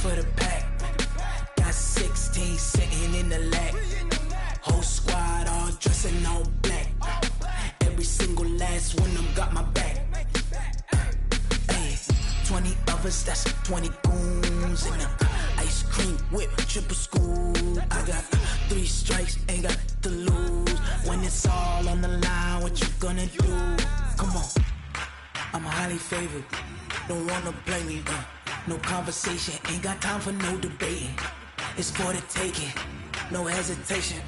for the pack. Got 16 sitting in the lag. Whole squad all dressing all black. Every single last one of them got my back. Hey, 20 of us, that's 20 goons in the ice cream whip, triple scoop. I got 3 strikes, ain't got to lose. When it's all on the line, what you gonna do? Come on, I'm highly favored. Don't wanna play me, no conversation, ain't got time for no debating. It's for the taking, no hesitation.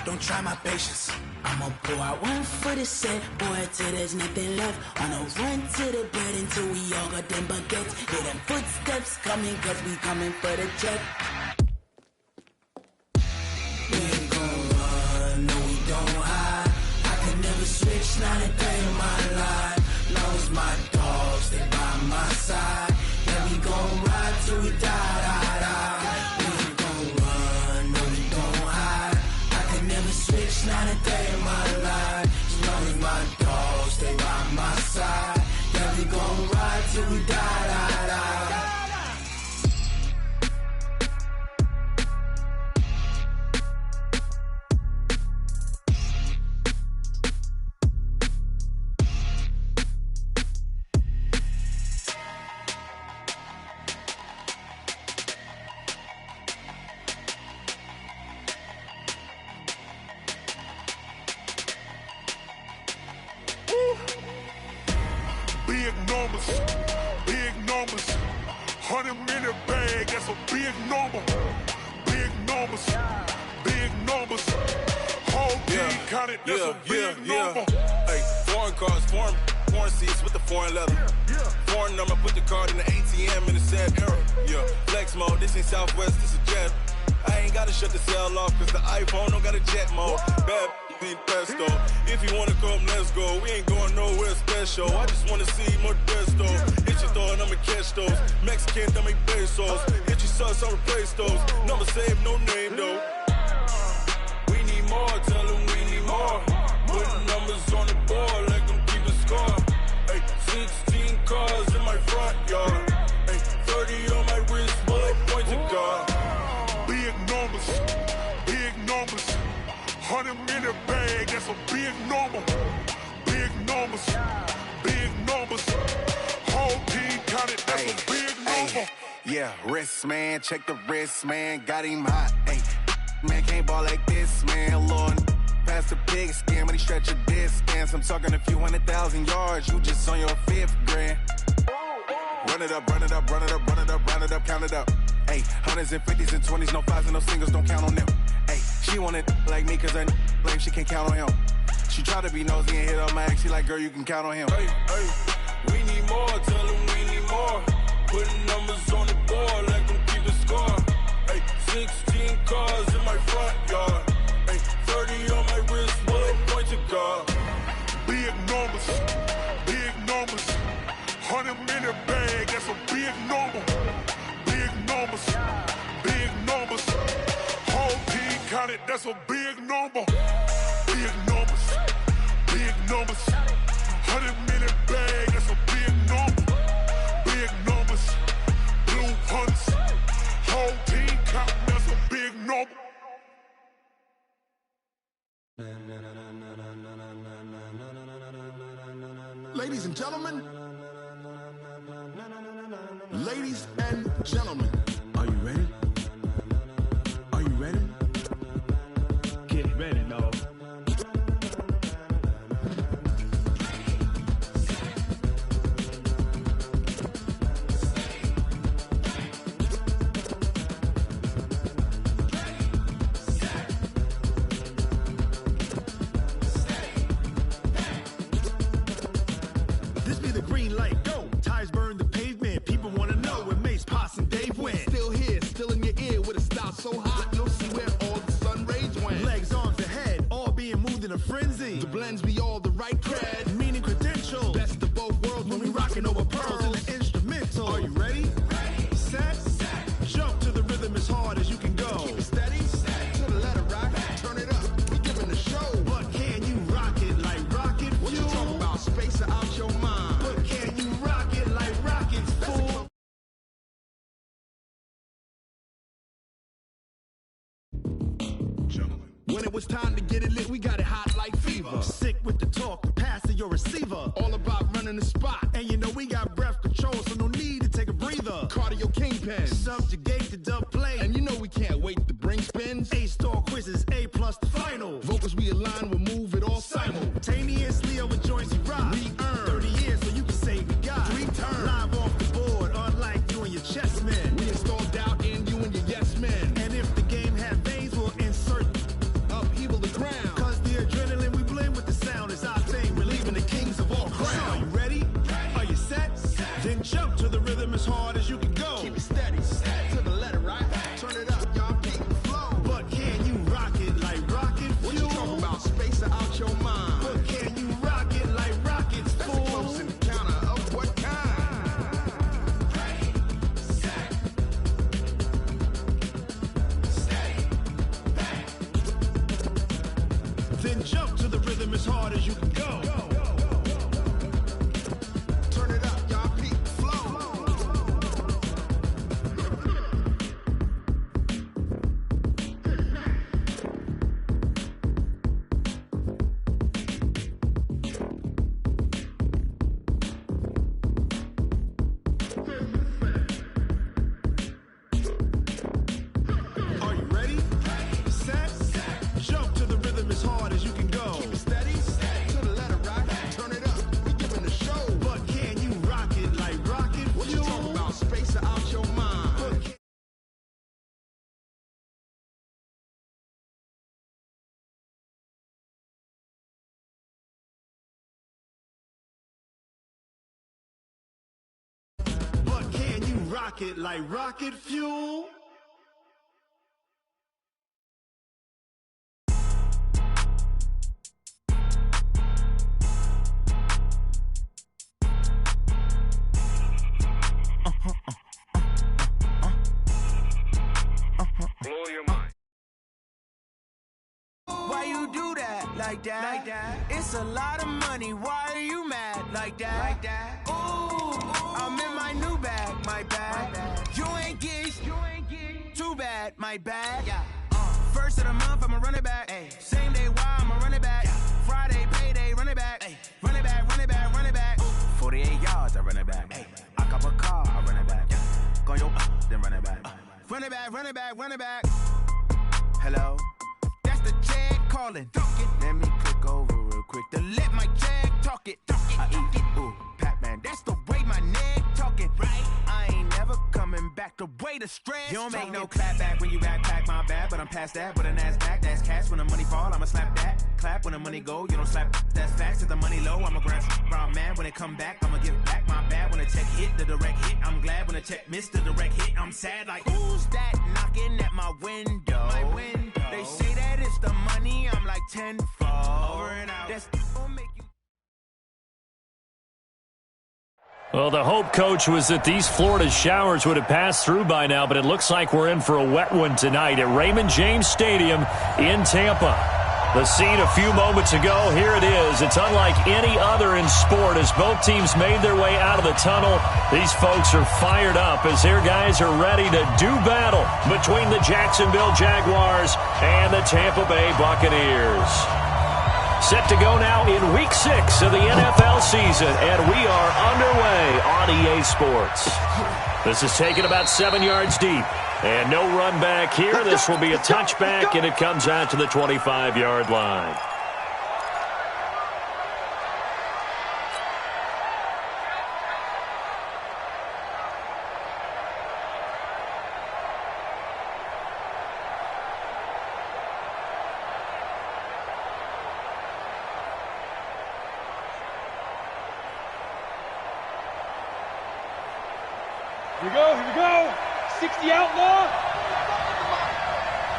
Don't try my patience. I'ma pour out one for the set, boy, till there's nothing left. I'ma run to the bread until we all got them baguettes. Hear them footsteps coming, cause we coming for the check. We ain't gon' run, no we don't hide. I can never switch, not a day in my life. Long as my dogs stay by my side. Yeah, we gon' ride till we die, die, die. We ain't gon' run, no we don't hide. I can never switch, not a day in my life. As long as my dogs stay by my side. Yeah, we gon' ride till we die, die, die. Big numbers, 100-minute bag, that's a big number. Big numbers, whole team counted, that's a big number. Hey, foreign cars, foreign seats with the foreign leather. Foreign number, put the card in the ATM in the sad era. Yeah, flex mode, this ain't Southwest, this is jet. I ain't gotta shut the cell off, cause the iPhone don't got a jet mode. Bad need pesto. If you wanna come, let's go. We ain't going nowhere special. I just wanna see more desto. Hit your thought, I'ma catch those. Mexican, I make pesos. Hit your sus, I'll replace those. Number saved, no name though. We need more, tell them we need more. Putting numbers on the board, let them keep a score. Hey, 16 cars in my front yard. Hey, 30 on my wrist, bullet point to God. Big numbers, 100-minute bag, that's a big number. Big numbers, whole team counted, that's a big number. Yeah, wrist man, check the wrist man, got him hot. Ay, man can't ball like this, man. Lord, past the pig skin, when he stretch a distance. I'm talking a few 100,000 yards, you just on your 5th grand. Run it up, count it up. Ay, hundreds and 50s and 20s, no 5s and no singles, don't count on them. Ay, she want it like me, cause her blame, she can't count on him. She try to be nosy and hit on my ex, she like, girl, you can count on him. Hey, we need more, tell them we need more. Putting numbers on the board, let them keep the score. Hey, 16 cars in my front yard. Hey, 30 on my wrist, bullet point to God. Big numbers, 100-minute bag, that's a big number. Big numbers, whole team counted, that's a big number. Big numbers, 100-minute bag, that's a big number. Big numbers, blue hunts, whole team counting, that's a big number. Ladies and gentlemen, are you ready? Are you ready? Get ready, dog. This be the green light, go. Tires burn the pavement. People wanna know where Mace, Potts, and Dave went. Still here, still in your ear with a style so hot, you'll see where all the sun rays went. Legs, arms, the head, all being moved in a frenzy. The blends be all the right cred, meaning credentials. Best of both worlds when we rockin' over pearls in the instrumental. Are you ready? Set. Jump to the rhythm as hard as you can go. Keep it steady. To the letter rock. Turn it up. We giving the show. But can you rock it like rocket fuel? What you talking about? Space out your mind. But can you rock it like rockets, fool? When it was time to get it lit, we got it hot like fever. Sick with the talk, the pass to your receiver. All about running the spot. And you know we got breath control, so no need to take a breather. Cardio kingpin, subjugate the dub play. And you know we can't wait to bring spins. A-star quizzes, A+ the final. Vocals we align, we'll move it all simultaneously over joints we rock. We earn 30 years, so you can say we got 3 turns. Live off the board, unlike you and your chess men. We install doubt in you and your yes men. And if the game had veins, we'll insert upheaval the ground. Cause the adrenaline we blend with the sound is our thing. Relieving the kings of all crowns. So are you ready? Are you set? Then jump to the rhythm as hard as you can go. Keep it steady, to the letter, right? Turn it up, y'all, keep the flow. But can you rock it like rocket fuel? What you talking about? Space out your mind. But can you rock it like rockets, fool? That's a close encounter of what kind? Ready, set, steady, bang. Then jump to the rhythm as hard as you can go. Turn it up, y'all, keep the flow. Are you ready? Set, jump to the rhythm as hard as you can go. Keep it steady, to the letter, right? Turn it up, we giving the show. But can you rock it like rocket fuel? What you talking about? Space out your mind. But can But can you rock it like rocket fuel? Why you do that like that? It's a lot of money. Why are you mad like that? Ooh, I'm in my new bag, my bag. You ain't get too bad, my bag. First of the month, I'ma run it back. Same day, why I'ma run it back. Friday, payday, run it back. Run it back, run it back, run it back. 48 yards, I run it back. I cop a car, I run it back. Go yo, then run it back. Run it back, run it back, run it back. Hello? That's the check calling. Let me click over real quick to let my check talk it. I eat it, ooh, Pac-Man. That's the way my neck talking. Right? I ain't never coming back the way the stress. You don't make no clap back when you backpack, my bad. But I'm past that with a NASDAQ. That's cash when the money fall, I'ma slap that. Clap when the money go, you don't slap. That's facts. If the money low, I'ma grab brown man. When it come back, I'ma give back my bad. When the check hit, the direct hit. I'm glad when the check missed the direct hit. I'm sad like, who's that knocking at my window? My window. They say that it's the money, I'm like tenfold. Over and out. That's gonna make you. Well, the hope, Coach, was that these Florida showers would have passed through by now, but it looks like we're in for a wet one tonight at Raymond James Stadium in Tampa. The scene a few moments ago, here it is. It's unlike any other in sport as both teams made their way out of the tunnel. These folks are fired up as their guys are ready to do battle between the Jacksonville Jaguars and the Tampa Bay Buccaneers. Set to go now in Week 6 of the NFL season, and we are underway on EA Sports. This is taken about 7 yards deep, and no run back here. This will be a touchback, and it comes out to the 25-yard line. Here we go. 60 outlaw.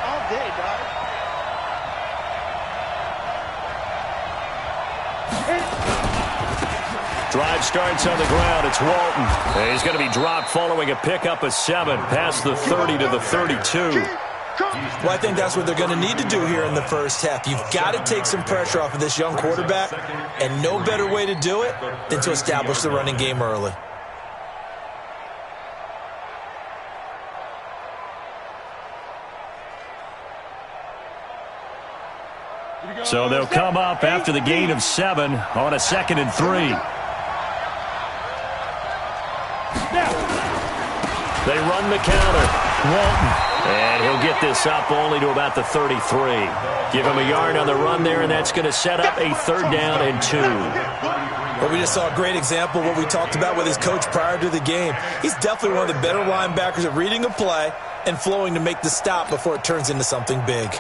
All day, dog. Drive starts on the ground. It's Walton. And he's going to be dropped following a pickup of 7 past the 30 to the 32. Well, I think that's what they're going to need to do here in the first half. You've got to take some pressure off of this young quarterback, and no better way to do it than to establish the running game early. So they'll come up after the gain of 7 on a 2nd and 3. They run the counter. Walton. And he'll get this up only to about the 33. Give him a yard on the run there, and that's going to set up a 3rd down and 2. Well, we just saw a great example of what we talked about with his coach prior to the game. He's definitely one of the better linebackers at reading a play and flowing to make the stop before it turns into something big.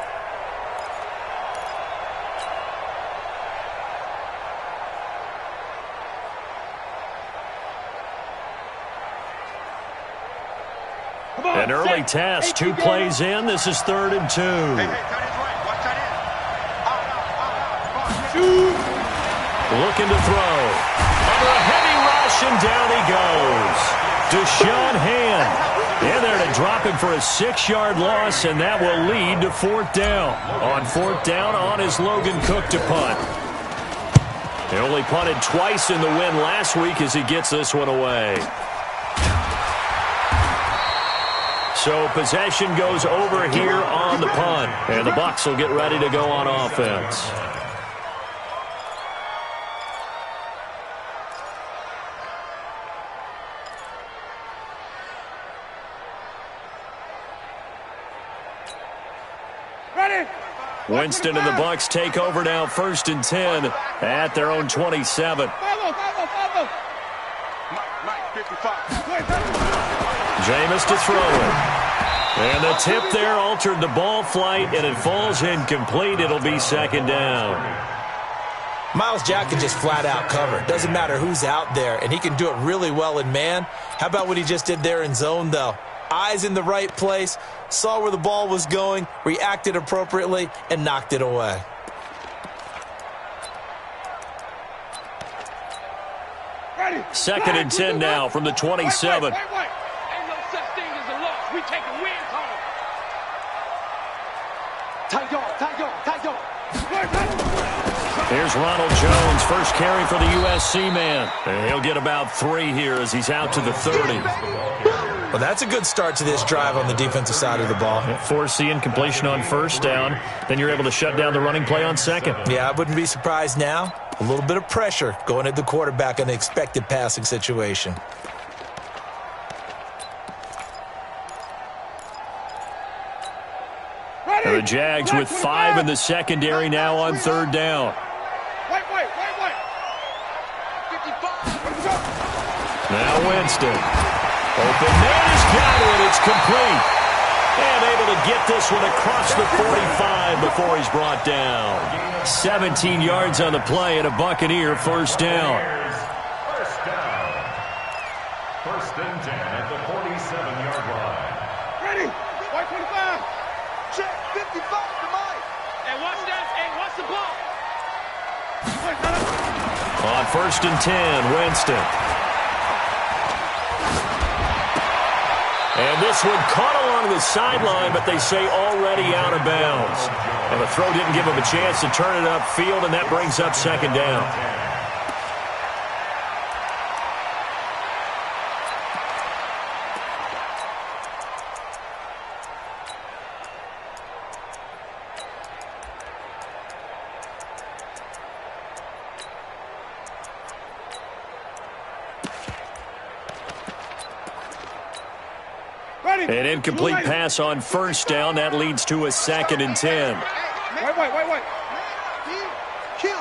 An early test, 2 plays in. This is 3rd and 2. Looking to throw. Under a heavy rush, and down he goes. Deshaun Hand in there to drop him for a 6-yard loss, and that will lead to 4th down. On 4th down, on is Logan Cook to punt. He only punted twice in the win last week as he gets this one away. So possession goes over here on the punt. And the Bucs will get ready to go on offense. Winston and the Bucs take over now, 1st and 10 at their own 27. Jameis to throw it. And the tip there altered the ball flight, and it falls incomplete. It'll be 2nd down. Myles Jack can just flat out cover. Doesn't matter who's out there, and he can do it really well in man. How about what he just did there in zone, though? Eyes in the right place, saw where the ball was going, reacted appropriately, and knocked it away. Second and 10 now from the 27. We take a win home. Here's Ronald Jones, first carry for the USC man. And he'll get about 3 here as he's out to the 30. Well, that's a good start to this drive on the defensive side of the ball. Force the incompletion on 1st down. Then you're able to shut down the running play on 2nd. Yeah, I wouldn't be surprised now. A little bit of pressure going at the quarterback in an expected passing situation. And the Jags with 5 in the secondary now on 3rd down. Now Winston. Open man has got it. It's complete. And able to get this one across the 45 before he's brought down. 17 yards on the play and a Buccaneer 1st down. 1st and 10 at the 47-yard line. Ready? White 25. Check 55 to Mike. Hey, watch that. Hey, watch the ball. On 1st and 10, Winston. And this one caught along the sideline, but they say already out of bounds. And the throw didn't give him a chance to turn it upfield, and that brings up 2nd down. An incomplete pass on 1st down. That leads to a 2nd and 10. Wait. Kill.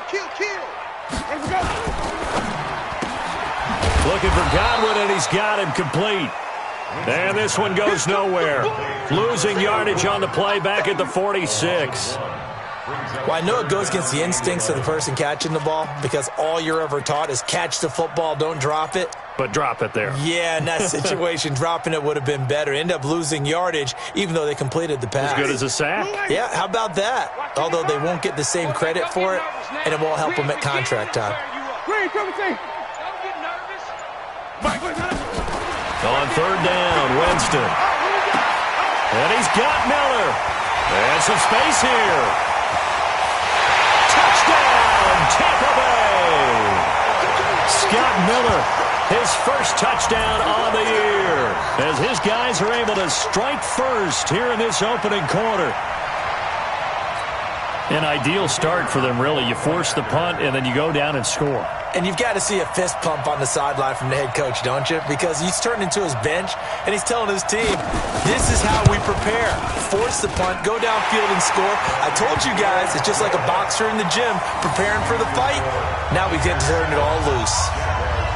Let's go. Looking for Godwin, and he's got him complete. And this one goes nowhere. Losing yardage on the play back at the 46. Well, I know it goes against the instincts of the person catching the ball because all you're ever taught is catch the football, don't drop it. But drop it there. Yeah, in that situation, dropping it would have been better. End up losing yardage, even though they completed the pass. As good as a sack? Yeah, how about that? Although they won't get the same credit for it, and it won't help them at contract time. On 3rd down, Winston. And he's got Miller. And some space here. Touchdown, Tampa Bay. Scott Miller, his first touchdown on the year, as his guys are able to strike first here in this opening quarter. An ideal start for them, really. You force the punt, and then you go down and score. And you've got to see a fist pump on the sideline from the head coach, don't you? Because he's turned into his bench, and he's telling his team, this is how we prepare. Force the punt, go downfield and score. I told you guys, it's just like a boxer in the gym preparing for the fight. Now we get to turn it all loose.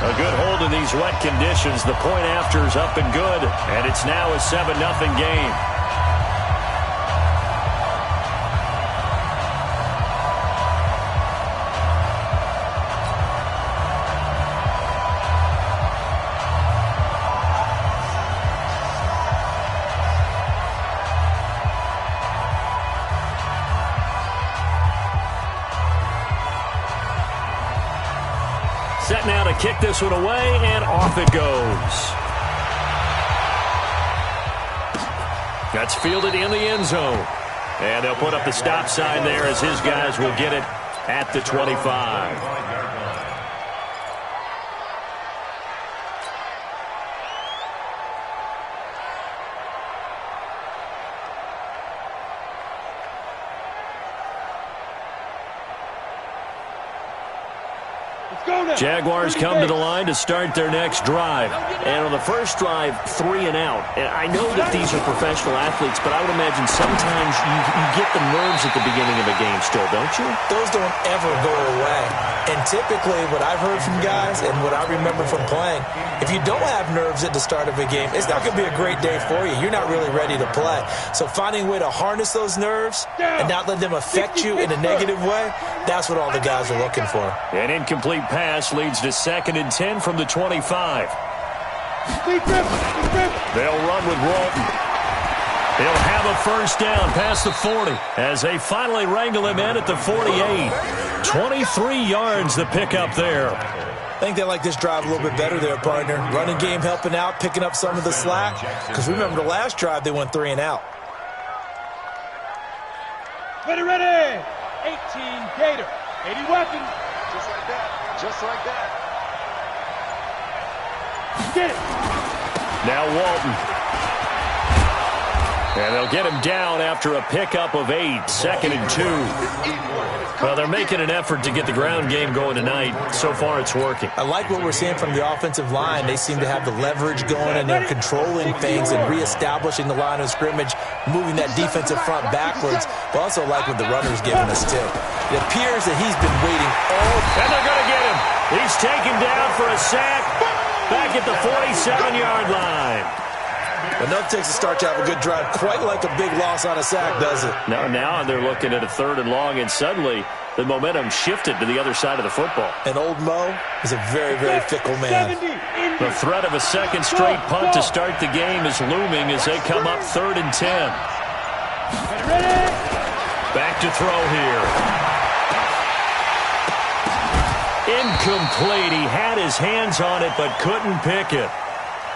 A good hold in these wet conditions. The point after is up and good, and it's now a 7-0 game. Set now to kick this one away, and off it goes. That's fielded in the end zone. And they'll put up the stop sign there as his guys will get it at the 25. Jaguars come to the line to start their next drive. And on the first drive, 3 and out. And I know that these are professional athletes, but I would imagine sometimes you get the nerves at the beginning of a game still, don't you? Those don't ever go away. And typically what I've heard from guys and what I remember from playing, if you don't have nerves at the start of a game, it's not going to be a great day for you. You're not really ready to play. So finding a way to harness those nerves and not let them affect you in a negative way, that's what all the guys are looking for. An incomplete pass leads to 2nd and 10 from the 25. They'll run with Walton. He'll have a first down past the 40 as they finally wrangle him in at the 48. 23 yards the pickup there. I think they like this drive a little bit better there, partner. Running game helping out, picking up some of the slack. Because remember the last drive, they went 3 and out. Ready. 18 Gator. 80 weapons. Just like that. Just like that. Get it. Now Walton. And they'll get him down after a pickup of 8. 2nd and 2. Well, they're making an effort to get the ground game going tonight. So far, it's working. I like what we're seeing from the offensive line. They seem to have the leverage going, and they're controlling things and reestablishing the line of scrimmage, moving that defensive front backwards. But also like what the runner's giving us, too. It appears that he's been waiting all... And they're going to get him. He's taken down for a sack back at the 47-yard line. Enough takes to start to have a good drive, quite like a big loss on a sack, does it? Now they're looking at a 3rd and long, and suddenly the momentum shifted to the other side of the football. And old Mo is a very, very fickle man. The threat of a second straight punt to start the game is looming as they come up 3rd and 10. Back to throw here. Incomplete. He had his hands on it but couldn't pick it.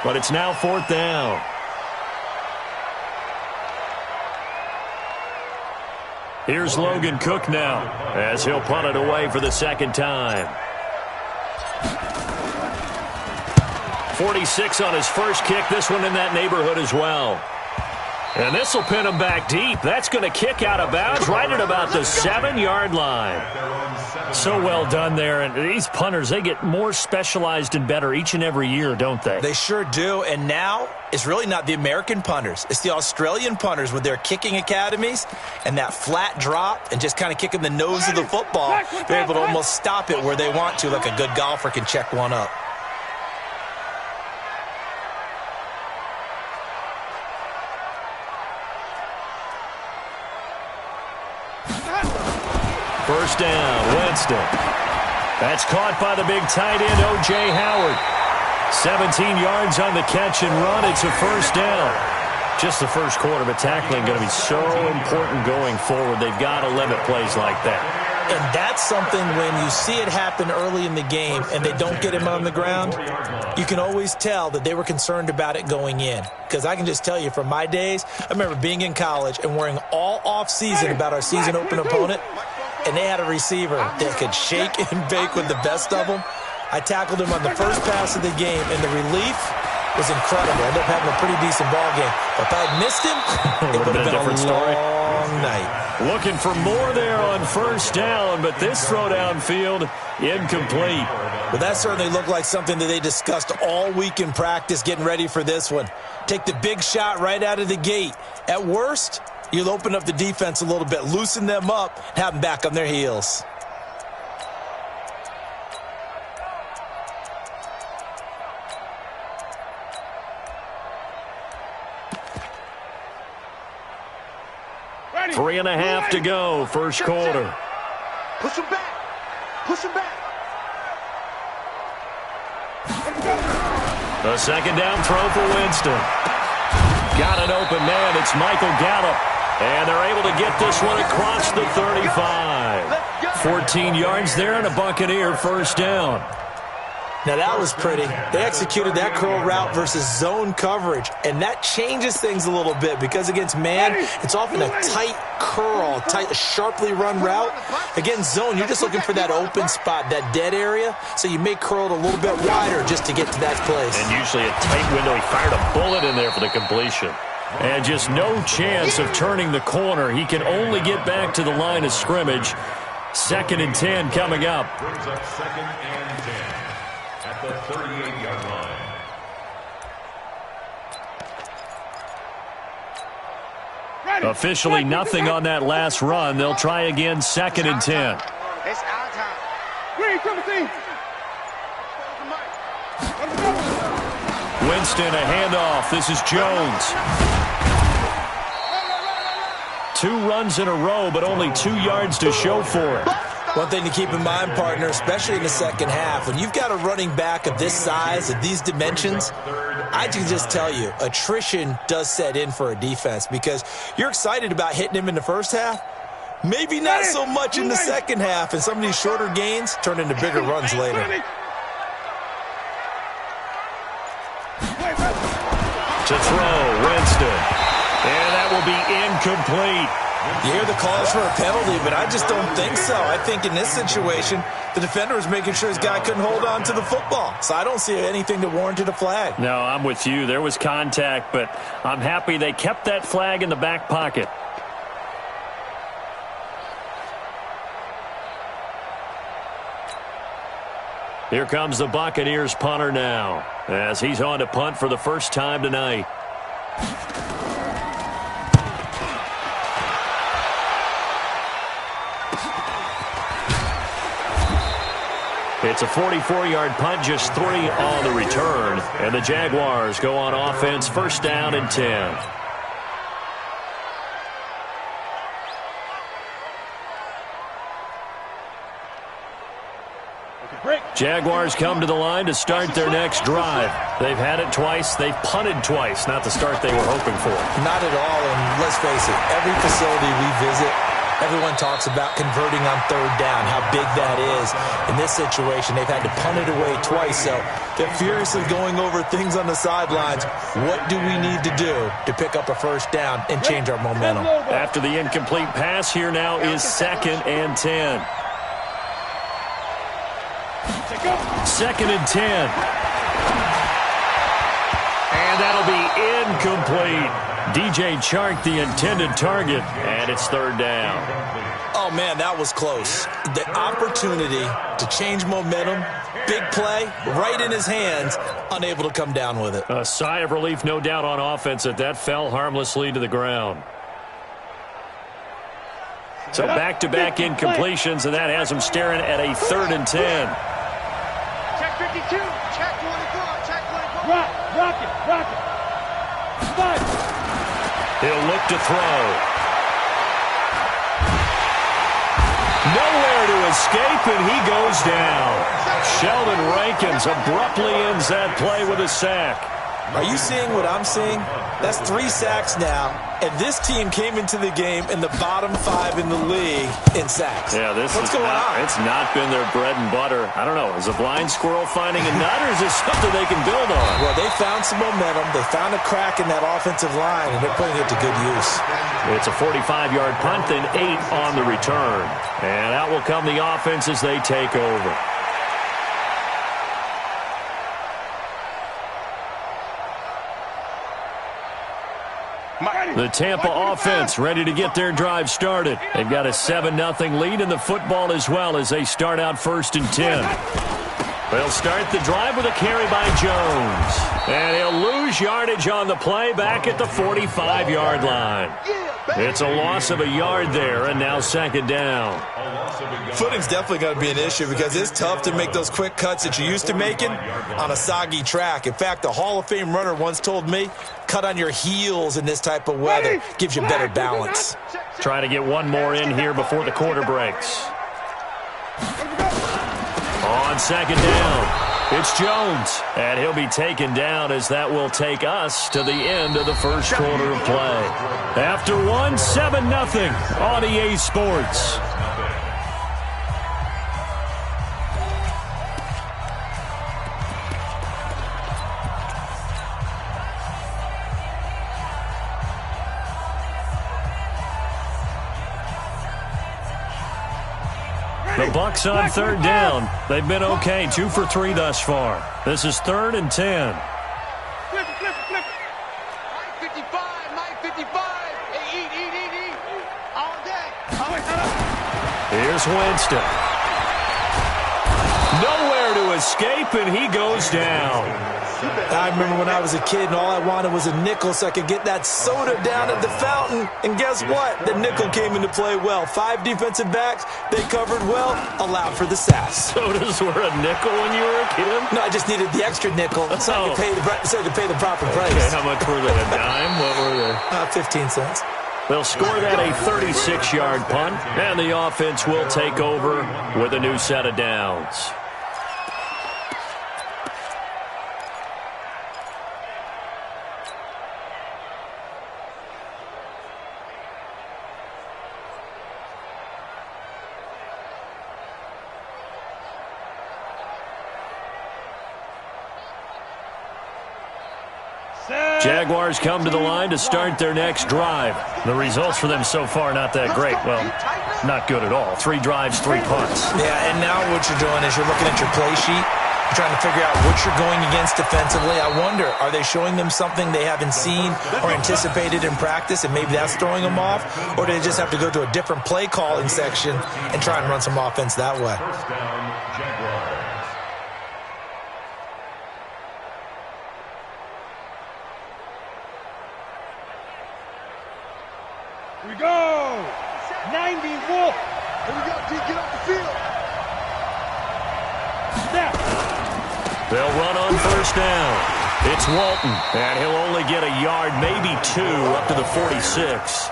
But it's now 4th down. Here's Logan Cook now as he'll punt it away for the 2nd time. 46 on his first kick. This one in that neighborhood as well. And this will pin him back deep. That's going to kick out of bounds right at about the 7-yard line. So well done there. And these punters, they get more specialized and better each and every year, don't they? They sure do. And now it's really not the American punters. It's the Australian punters with their kicking academies and that flat drop and just kind of kicking the nose of the football. They're able to almost stop it where they want to, like a good golfer can check one up. First down, Winston. That's caught by the big tight end, O.J. Howard. 17 yards on the catch and run. It's a first down. Just the first quarter, but tackling going to be so important going forward. They've got to limit plays like that. And that's something when you see it happen early in the game and they don't get him on the ground, you can always tell that they were concerned about it going in. Because I can just tell you from my days, I remember being in college and worrying all off-season about our season open opponent, and they had a receiver that could shake and bake with the best of them. I tackled him on the first pass of the game, and the relief was incredible. I ended up having a pretty decent ball game. But if I had missed him, it would have been a long night. Looking for more there on first down, but this throw downfield incomplete. Well, that certainly looked like something that they discussed all week in practice getting ready for this one. Take the big shot right out of the gate. At worst, you'll open up the defense a little bit, loosen them up, and have them back on their heels. Ready. 3.5 to go, first quarter. Push him back. Push him back. The second down throw for Winston. Got an open man. It's Michael Gallup. And they're able to get this one across the 35. 14 yards there and a Buccaneer first down. Now, that was pretty. They executed that curl route versus zone coverage, and that changes things a little bit because against man, it's often a tight curl, tight, sharply run route. Against zone, you're just looking for that open spot, that dead area, so you may curl it a little bit wider just to get to that place. And usually a tight window. He fired a bullet in there for the completion. And just no chance of turning the corner. He can only get back to the line of scrimmage. 2nd and 10 coming up. Brings up 2nd and 10 at the 38-yard line. Officially nothing on that last run. They'll try again, 2nd and 10. It's our time. Green, Timothy. Winston, a handoff. This is Jones. 2 runs in a row, but only 2 yards to show for it. One thing to keep in mind, partner, especially in the second half, when you've got a running back of this size, of these dimensions, I can just tell you, attrition does set in for a defense because you're excited about hitting him in the first half. Maybe not so much in the second half, and some of these shorter gains turn into bigger runs later. To throw, Winston. And that will be incomplete. You hear the calls for a penalty, but I just don't think so. I think in this situation, the defender was making sure his guy couldn't hold on to the football. So I don't see anything that warranted a flag. No, I'm with you. There was contact, but I'm happy they kept that flag in the back pocket. Here comes the Buccaneers punter now, as he's on to punt for the first time tonight. It's a 44-yard punt, just 3 on the return. And the Jaguars go on offense, first down and 10. Jaguars come to the line to start their next drive. They've had it twice. They've punted twice. Not the start they were hoping for. Not at all, and let's face it, every facility we visit, everyone talks about converting on third down, how big that is. In this situation, they've had to punt it away twice, so they're furiously going over things on the sidelines. What do we need to do to pick up a first down and change our momentum? After the incomplete pass, here now is 2nd and 10. 2nd and 10. And that'll be incomplete. DJ Chark, the intended target, and it's 3rd down. Oh, man, that was close. The opportunity to change momentum, big play, right in his hands, unable to come down with it. A sigh of relief, no doubt, on offense that fell harmlessly to the ground. So back-to-back incompletions, and that has him staring at a 3rd and 10. Check 52. Check 24. Check 24. Rock it. Spot. He'll look to throw. Nowhere to escape, and he goes down. Sheldon Rankins abruptly ends that play with a sack. Are you seeing what I'm seeing? That's 3 sacks now, and this team came into the game in the bottom 5 in the league in sacks. Yeah, what's going on? It's not been their bread and butter. I don't know. Is a blind squirrel finding a nut, or is this something they can build on? Well, they found some momentum. They found a crack in that offensive line, and they're putting it to good use. It's a 45-yard punt, then 8 on the return. And out will come the offense as they take over. The Tampa offense ready to get their drive started. They've got a 7-0 lead in the football as well as they start out 1st and 10. They'll start the drive with a carry by Jones. And he'll lose yardage on the play back at the 45-yard line. It's a loss of a yard there, and now 2nd down. Footing's definitely going to be an issue because it's tough to make those quick cuts that you're used to making on a soggy track. In fact, a Hall of Fame runner once told me, cut on your heels in this type of weather. Gives you better balance. Try to get one more in here before the quarter breaks. On 2nd down, it's Jones, and he'll be taken down as that will take us to the end of the first quarter of play. After 7-0 on EA Sports. The Bucks on 3rd down. They've been okay, 2 for 3 thus far. This is 3rd and 10. Flip. Mike 55. Hey, eat. All day. Here's Winston. Nowhere to escape, and he goes down. I remember when I was a kid and all I wanted was a nickel so I could get that soda down at the fountain. And guess what? The nickel came into play well. 5 defensive backs, they covered well, allowed for the sass. Sodas were a nickel when you were a kid? No, I just needed the extra nickel so I could pay the proper price. Okay, how much were they? A dime? What were they? 15 cents. They'll score that a 36-yard punt, and the offense will take over with a new set of downs. Jaguars come to the line to start their next drive. The results for them so far not that great. Well, not good at all. 3 drives, 3 punts. Yeah, and now what you're doing is you're looking at your play sheet. You're trying to figure out what you're going against defensively. I wonder, are they showing them something they haven't seen or anticipated in practice, and maybe that's throwing them off? Or do they just have to go to a different play calling section and try and run some offense that way? First down, Jaguars. Here we go. 90 Wolf. Here we go, D. Get off the field. Snap. They'll run on 1st down. It's Walton, and he'll only get a yard, maybe 2, up to the 46.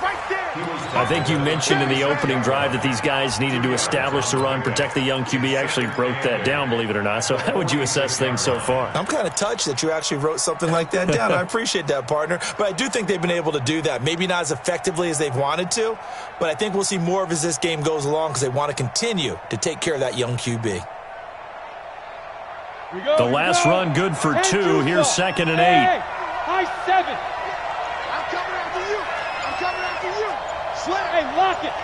I think you mentioned in the opening drive that these guys needed to establish the run, protect the young QB. Actually wrote that down, believe it or not. So how would you assess things so far? I'm kind of touched that you actually wrote something like that down. I appreciate that, partner. But I do think they've been able to do that. Maybe not as effectively as they've wanted to, but I think we'll see more of as this game goes along because they want to continue to take care of that young QB. The last run good for 2. Here's 2nd and 8. High 7. I'm coming after you. Slam. Hey, lock it.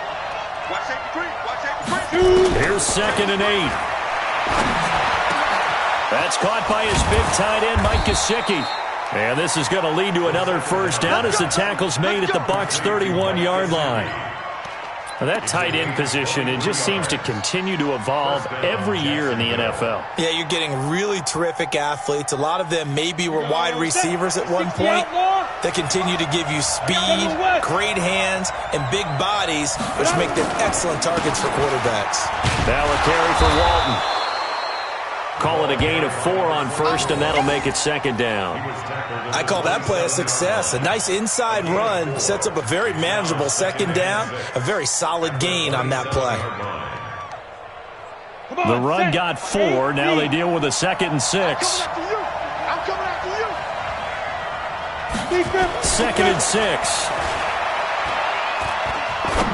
Watch safety 3. Here's 2nd and 8. That's caught by his big tight end, Mike Gesicki. And this is going to lead to another 1st down as the tackle's made at the Bucs' 31-yard line. Now that tight end position, it just seems to continue to evolve every year in the NFL. Yeah, you're getting really terrific athletes. A lot of them maybe were wide receivers at one point. They continue to give you speed, great hands, and big bodies, which make them excellent targets for quarterbacks. Now a carry for Walton. Call it a gain of 4 on 1st, and that'll make it 2nd down. I call that play a success. A nice inside run sets up a very manageable 2nd down, a very solid gain on that play. The run got 4. Now they deal with a 2nd and 6. I'm coming after you. 2nd and 6.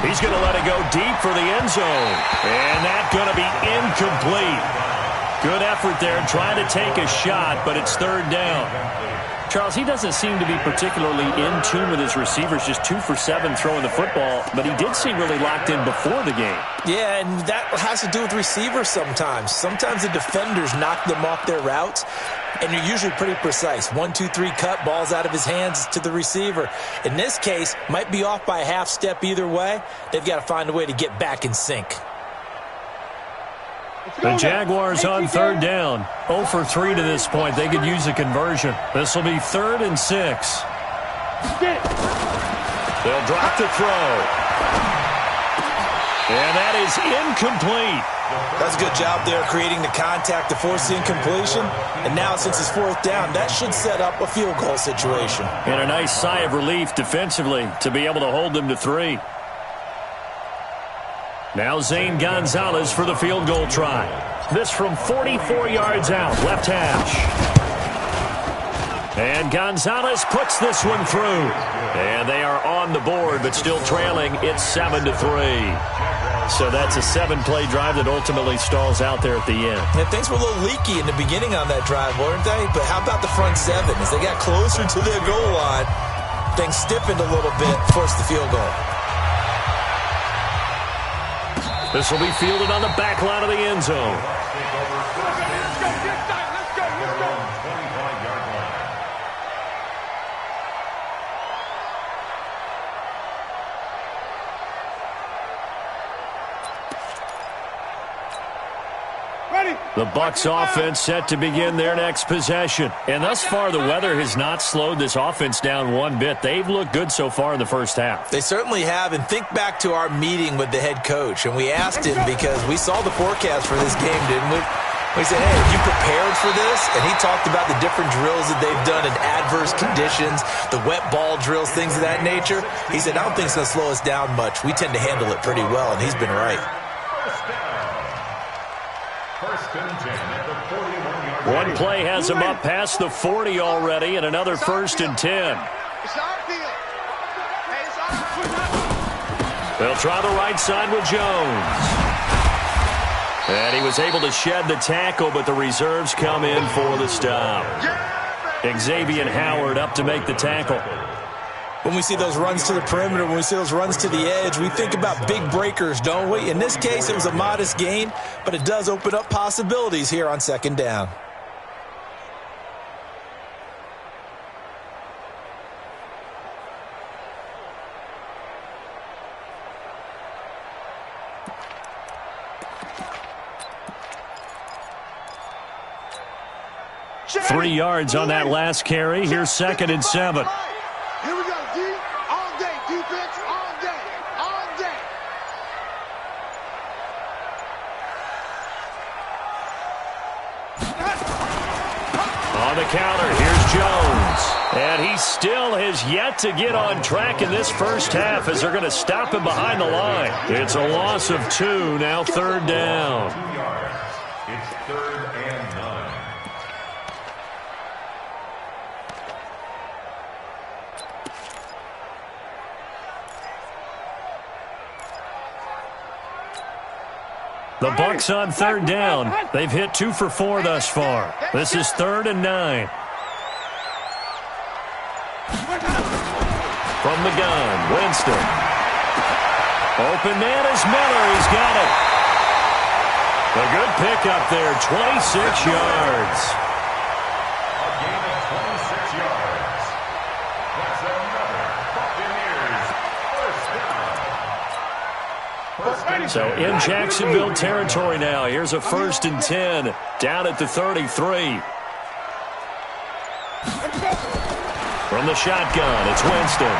He's going to let it go deep for the end zone. And that's going to be incomplete. Good effort there, trying to take a shot, but it's 3rd down. Charles, he doesn't seem to be particularly in tune with his receivers, just 2 for 7 throwing the football, but he did seem really locked in before the game. Yeah, and that has to do with receivers sometimes. Sometimes the defenders knock them off their routes. and you're usually pretty precise. 1, 2, 3 cut, balls out of his hands to the receiver. In this case, might be off by a half step either way. They've got to find a way to get back in sync. The Jaguars on third down. 0 for 3 to this point. They could use a conversion. This will be 3rd and 6. They'll drop the throw. And that is incomplete. That's a good job there creating the contact to force the incompletion. And now since it's 4th down, that should set up a field goal situation. And a nice sigh of relief defensively to be able to hold them to 3. Now Zane Gonzalez for the field goal try. This from 44 yards out, left hash. And Gonzalez puts this one through. And they are on the board, but still trailing. It's 7-3. So that's a 7-play drive that ultimately stalls out there at the end. And things were a little leaky in the beginning on that drive, weren't they? But how about the front 7? As they got closer to their goal line, things stiffened a little bit, forced the field goal. This will be fielded on the back line of the end zone. The Bucs offense set to begin their next possession. And thus far, the weather has not slowed this offense down one bit. They've looked good so far in the first half. They certainly have. And think back to our meeting with the head coach. And we asked him because we saw the forecast for this game, didn't we? We said, hey, have you prepared for this? And he talked about the different drills that they've done in adverse conditions, the wet ball drills, things of that nature. He said, I don't think it's going to slow us down much. We tend to handle it pretty well, and he's been right. One play has him up past the 40 already, and another 1st and 10. They'll try the right side with Jones. And he was able to shed the tackle, but the reserves come in for the stop. Xavier Howard up to make the tackle. When we see those runs to the perimeter, when we see those runs to the edge, we think about big breakers, don't we? In this case, it was a modest gain, but it does open up possibilities here on 2nd down. Three yards on that last carry. Here's 2nd and 7. Here we go, D. All day. Defense, all day. All day. On the counter, here's Jones. And he still has yet to get on track in this first half as they're going to stop him behind the line. It's a loss of 2, now 3rd down. 2 yards. It's 3rd and 9. The Bucs on 3rd down. They've hit 2 for 4 thus far. This is 3rd and 9. From the gun, Winston. Open man is Miller. He's got it. A good pickup there, 26 yards. A gain of 26 yards. That's another Buccaneers first down. So in Jacksonville territory now. Here's a 1st and 10 down at the 33. From the shotgun, it's Winston.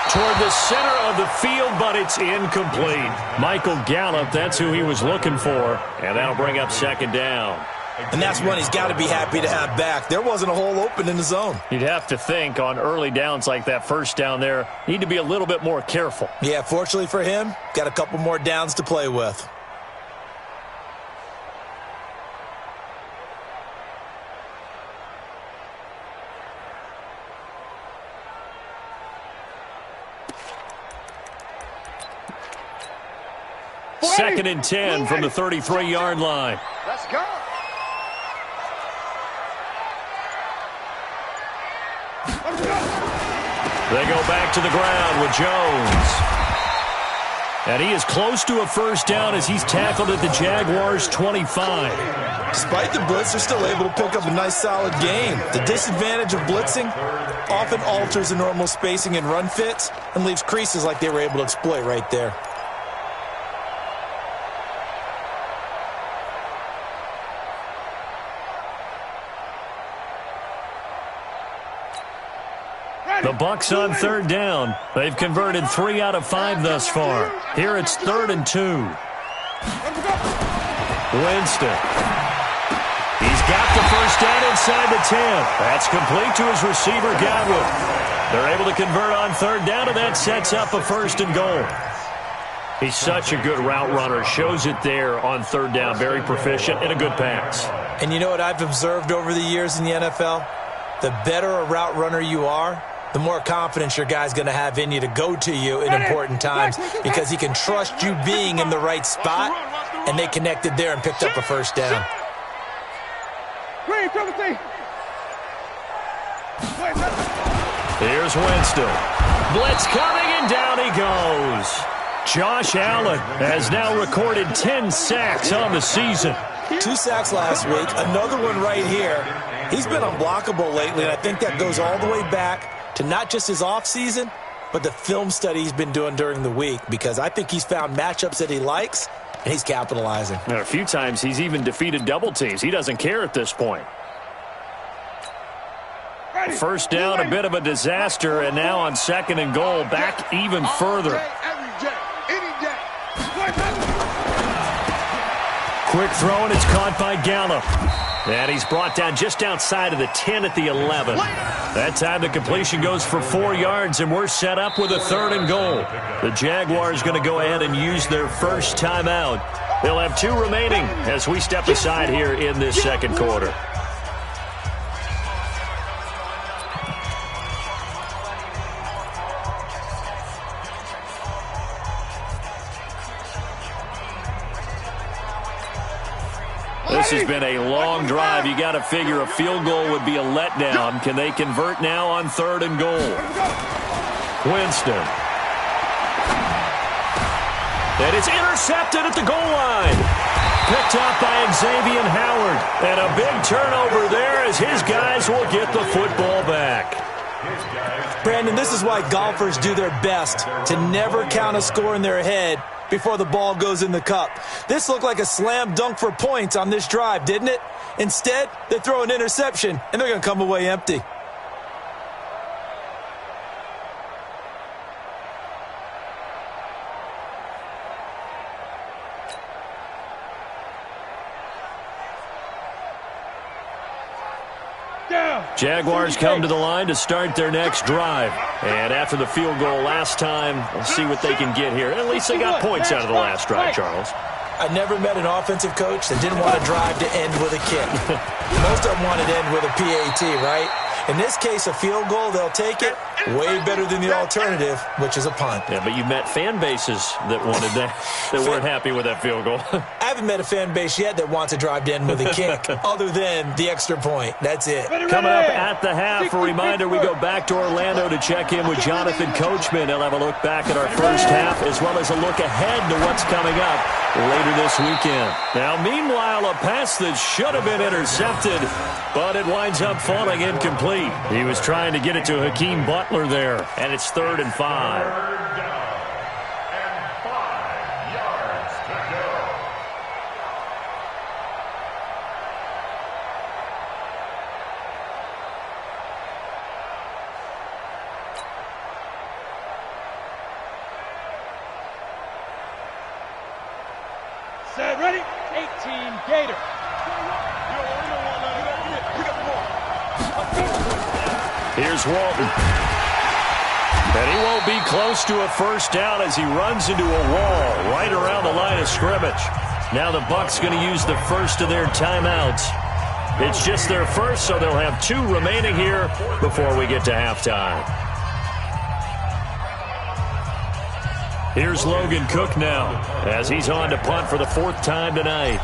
Toward the center of the field, but it's incomplete. Michael Gallup, that's who he was looking for, and that'll bring up 2nd down. And that's one he's got to be happy to have back. There wasn't a hole open in the zone. You'd have to think on early downs like that first down there, need to be a little bit more careful. Yeah, fortunately for him, got a couple more downs to play with. Second and 10 from the 33-yard line. Let's go. They go back to the ground with Jones. And he is close to a first down as he's tackled at the Jaguars' 25. Despite the blitz, they're still able to pick up a nice, solid gain. The disadvantage of blitzing often alters the normal spacing and run fits and leaves creases like they were able to exploit right there. The Bucs on third down. They've converted 3 out of 5 thus far. Here it's 3rd and 2. Winston. He's got the first down inside the 10. That's complete to his receiver, Godwin. They're able to convert on third down, and that sets up a 1st and goal. He's such a good route runner. Shows it there on third down. Very proficient and a good pass. And you know what I've observed over the years in the NFL? The better a route runner you are, the more confidence your guy's going to have in you to go to you in important times because he can trust you being in the right spot, and they connected there and picked up a first down. Here's Winston. Blitz coming, and down he goes. Josh Allen has now recorded 10 sacks on the season. 2 sacks last week, another one right here. He's been unblockable lately, and I think that goes all the way back to not just his offseason, but the film study he's been doing during the week, because I think he's found matchups that he likes, and he's capitalizing. And a few times he's even defeated double teams. He doesn't care at this point. First down, a bit of a disaster, and now on 2nd and goal, back even further. Quick throw, and it's caught by Gallup. And he's brought down just outside of the 10 at the 11. That time the completion goes for 4 yards, and we're set up with a 3rd and goal. The Jaguars going to go ahead and use their first timeout. They'll have 2 remaining as we step aside here in this 2nd quarter. This has been a long drive. You got to figure a field goal would be a letdown. Can they convert now on 3rd and goal? Winston. And it's intercepted at the goal line. Picked up by Xavier Howard. And a big turnover there as his guys will get the football back. Brandon, this is why golfers do their best to never count a score in their head before the ball goes in the cup. This looked like a slam dunk for points on this drive, didn't it? Instead, they throw an interception, and they're going to come away empty. Jaguars come to the line to start their next drive. And after the field goal last time, we'll see what they can get here. At least they got points out of the last drive, Charles. I never met an offensive coach that didn't want to drive to end with a kick. Most of them wanted to end with a PAT, right? In this case, a field goal, they'll take it. Way better than the alternative, which is a punt. Yeah, but you met fan bases that wanted that, that weren't happy with that field goal. I haven't met a fan base yet that wants to drive to end with a kick, other than the extra point. That's it. Coming up at the half, a reminder, we go back to Orlando to check in with Jonathan Coachman. He'll have a look back at our first half, as well as a look ahead to what's coming up later this weekend. Now, meanwhile, a pass that should have been intercepted, but it winds up falling incomplete. He was trying to get it to Hakeem Butler there, and it's 3rd and 5. 3rd down and 5 yards to go. Set, ready? 18, Gator. Here's Walton. And he won't be close to a first down as he runs into a wall right around the line of scrimmage. Now the Bucs going to use the first of their timeouts. It's just their first, so they'll have 2 remaining here before we get to halftime. Here's Logan Cook now as he's on to punt for the 4th time tonight.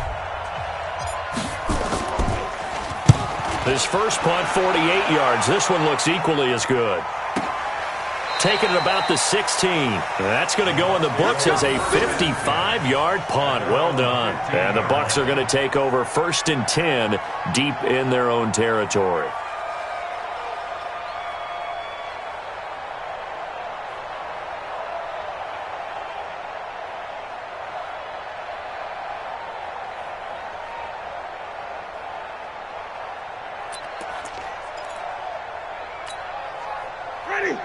His first punt, 48 yards. This one looks equally as good. taken at about the 16. That's going to go in the books as a 55-yard punt. Well done. And the Bucs are going to take over 1st and 10 deep in their own territory.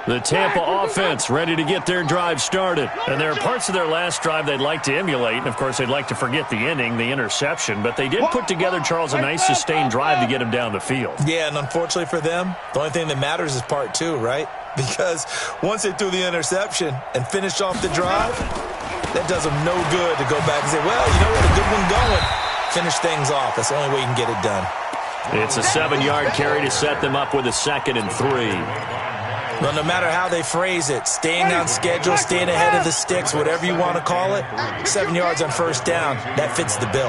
The Tampa offense ready to get their drive started. And there are parts of their last drive they'd like to emulate. And, of course, they'd like to forget the inning, the interception. But they did put together, Charles, a nice sustained drive to get him down the field. Yeah, and unfortunately for them, the only thing that matters is part 2, right? Because once they threw the interception and finished off the drive, that does them no good to go back and say, well, you know what, a good one going. Finish things off. That's the only way you can get it done. It's a 7-yard carry to set them up with a 2nd and 3. Well, no matter how they phrase it, staying on schedule, staying ahead of the sticks, whatever you want to call it, 7 yards on 1st down, that fits the bill.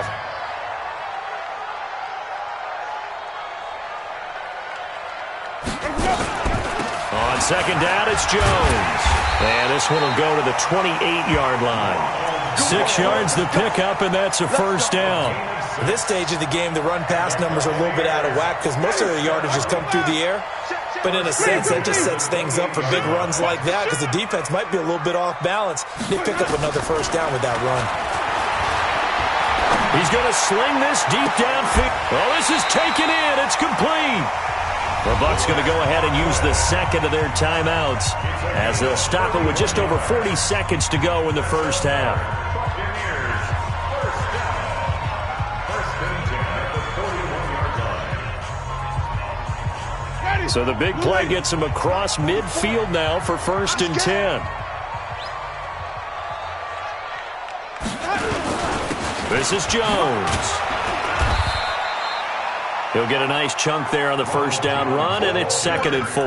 On 2nd down, it's Jones. And this one will go to the 28-yard line. 6 yards the pickup, and that's a 1st down. At this stage of the game, the run-pass numbers are a little bit out of whack because most of the yardage has come through the air. But in a sense, that just sets things up for big runs like that because the defense might be a little bit off balance. They pick up another 1st down with that run. He's going to sling this deep downfield. Oh, this is taken in. It's complete. The Bucs going to go ahead and use the 2nd of their timeouts as they'll stop it with just over 40 seconds to go in the 1st half. So the big play gets him across midfield now for 1st and 10. This is Jones. He'll get a nice chunk there on the 1st down run, and it's 2nd and 4.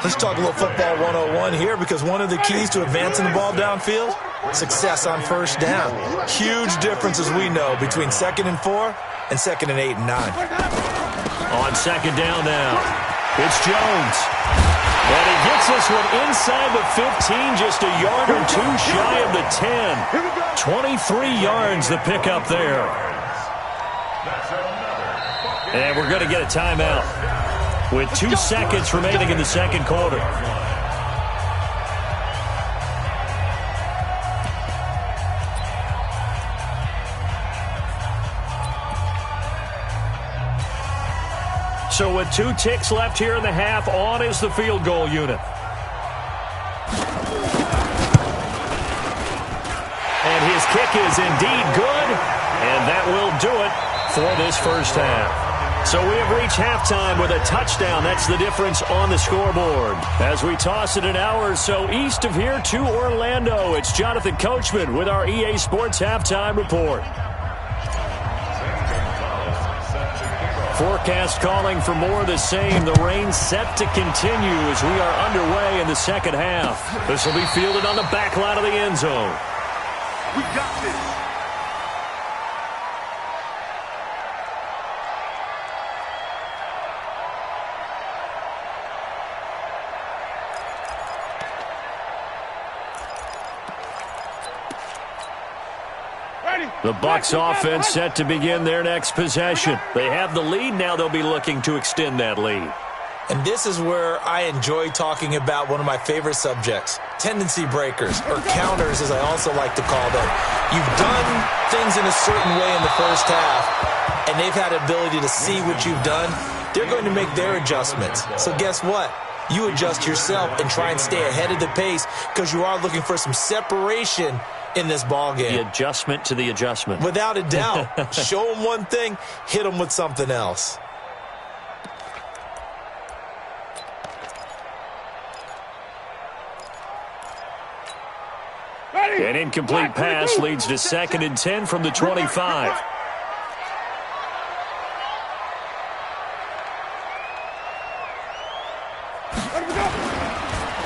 Let's talk a little football 101 here because one of the keys to advancing the ball downfield, success on 1st down. Huge difference, as we know, between 2nd and 4 and 2nd and 8 and 9. On 2nd down now, it's Jones. And he gets this one inside the 15, just a yard or 2 shy of the 10. 23 yards the pickup there. And we're going to get a timeout with 2 seconds remaining in the 2nd quarter. So with 2 ticks left here in the half, on is the field goal unit. And his kick is indeed good, and that will do it for this 1st half. So we have reached halftime with a touchdown. That's the difference on the scoreboard. As we toss it an hour or so east of here to Orlando, it's Jonathan Coachman with our EA Sports Halftime Report. Forecast calling for more of the same. The rain set to continue as we are underway in the 2nd half. This will be fielded on the back line of the end zone. We got this. The Bucs offense set to begin their next possession. They have the lead. Now they'll be looking to extend that lead. And this is where I enjoy talking about one of my favorite subjects, tendency breakers, or counters as I also like to call them. You've done things in a certain way in the 1st half, and they've had the ability to see what you've done. They're going to make their adjustments. So guess what? You adjust yourself and try and stay ahead of the pace because you are looking for some separation in this ball game. The adjustment to the adjustment. Without a doubt. Show them one thing, hit them with something else. An incomplete pass leads to 2nd and 10 from the 25.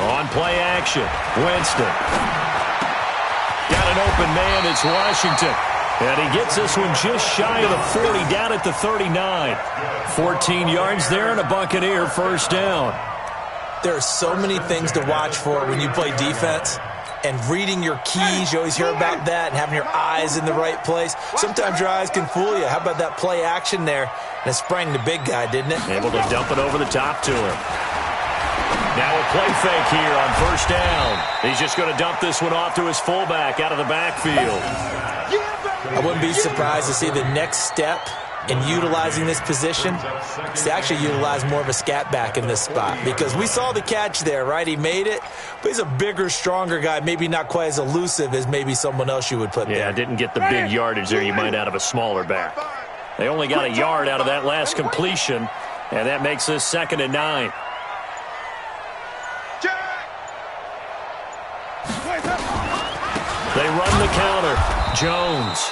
On play action, Winston. Got an open man, it's Washington. And he gets this one just shy of the 40, down at the 39. 14 yards there and a Buccaneer 1st down. There are so many things to watch for when you play defense. And reading your keys, you always hear about that, and having your eyes in the right place. Sometimes your eyes can fool you. How about that play action there? And it sprang the big guy, didn't it? Able to dump it over the top to him. Now a play fake here on first down. He's just going to dump this one off to his fullback out of the backfield. I wouldn't be surprised to see the next step in utilizing this position is to actually utilize more of a scat back in this spot, because we saw the catch there, right? He made it, but he's a bigger, stronger guy, maybe not quite as elusive as maybe someone else you would put there. Yeah, didn't get the big yardage there you might out of a smaller back. They only got a yard out of that last completion, and that makes this 2nd and 9. They run the counter. Jones.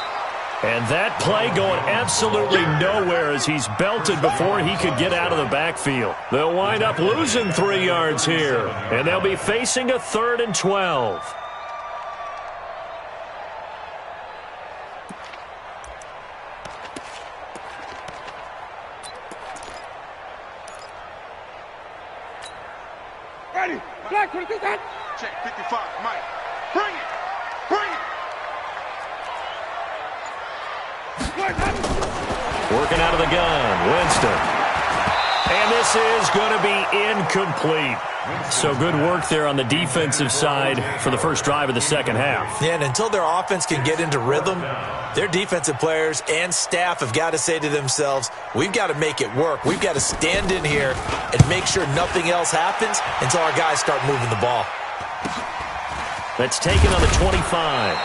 And that play going absolutely nowhere as he's belted before he could get out of the backfield. They'll wind up losing 3 yards here, and they'll be facing a 3rd and 12. Ready. Black, what is that? Check 55, Mike. Bring it. Bring it. Working out of the gun, Winston. And this is going to be incomplete. So good work there on the defensive side for the first drive of the second half. Yeah, and until their offense can get into rhythm, their defensive players and staff have got to say to themselves, we've got to make it work. We've got to stand in here and make sure nothing else happens until our guys start moving the ball. That's taken on the 25.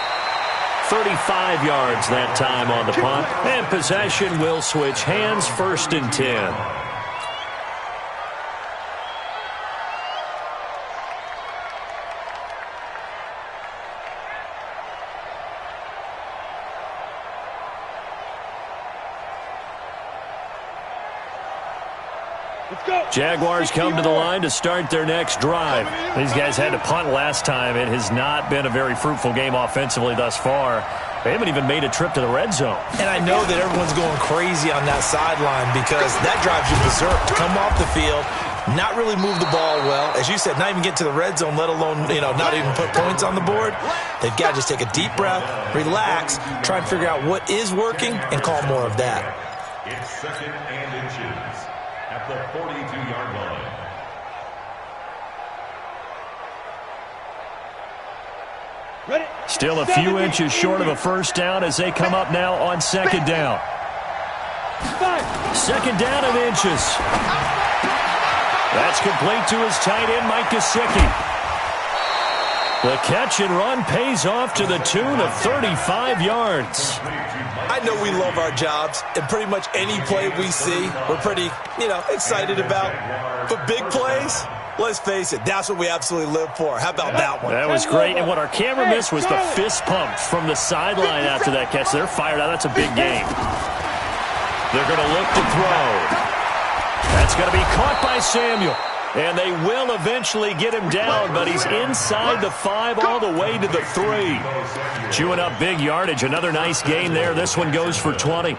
35 yards that time on the punt. And possession will switch hands, 1st and 10. Jaguars come to the line to start their next drive. These guys had to punt last time. It has not been a very fruitful game offensively thus far. They haven't even made a trip to the red zone. And I know that everyone's going crazy on that sideline because that drives you berserk. To come off the field, not really move the ball well. As you said, not even get to the red zone, let alone, not even put points on the board. They've got to just take a deep breath, relax, try and figure out what is working, and call more of that. It's 2nd and inches at the 42-yard line. Still a few inches short of a first down as they come up now on 2nd down. 2nd down and inches. That's complete to his tight end, Mike Gesicki. The catch and run pays off to the tune of 35 yards. I know we love our jobs, and pretty much any play we see, we're pretty, excited about. But big plays, let's face it, that's what we absolutely live for. How about that one? That was great, and what our camera missed was the fist pump from the sideline after that catch. They're fired out. That's a big game. They're going to look to throw. That's going to be caught by Samuel. And they will eventually get him down, but he's inside the 5 all the way to the 3. Chewing up big yardage. Another nice gain there. This one goes for 20.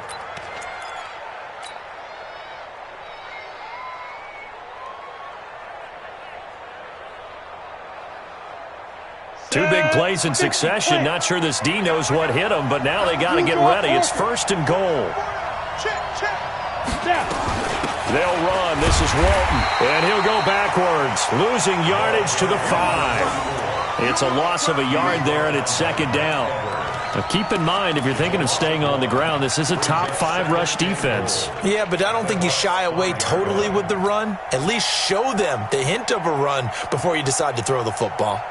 Two big plays in succession. Not sure this D knows what hit him, but now they got to get ready. It's 1st and goal. They'll run. This is Walton. And he'll go backwards, losing yardage to the 5. It's a loss of a yard there, and it's 2nd down. Now keep in mind, if you're thinking of staying on the ground, this is a top 5 rush defense. Yeah, but I don't think you shy away totally with the run. At least show them the hint of a run before you decide to throw the football.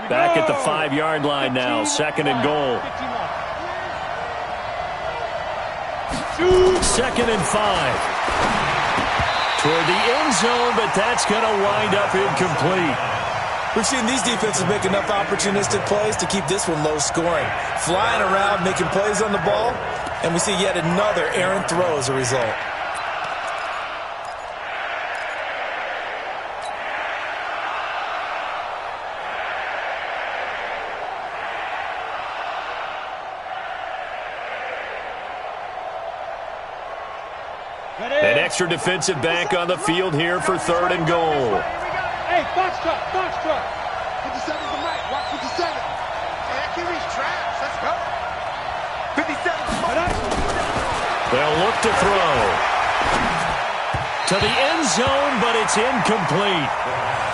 Back at the 5-yard line now, 2nd and goal. 2nd and 5. Toward the end zone, but that's going to wind up incomplete. We've seen these defenses make enough opportunistic plays to keep this one low scoring. Flying around, making plays on the ball, and we see yet another errant throw as a result. extra defensive back on the field here for 3rd and goal. Hey, box truck, box truck. 57's the mic. Watch 57. Hey, that QB's trash. Let's go. 57's the mic. They'll look to throw. To the end zone, but it's incomplete.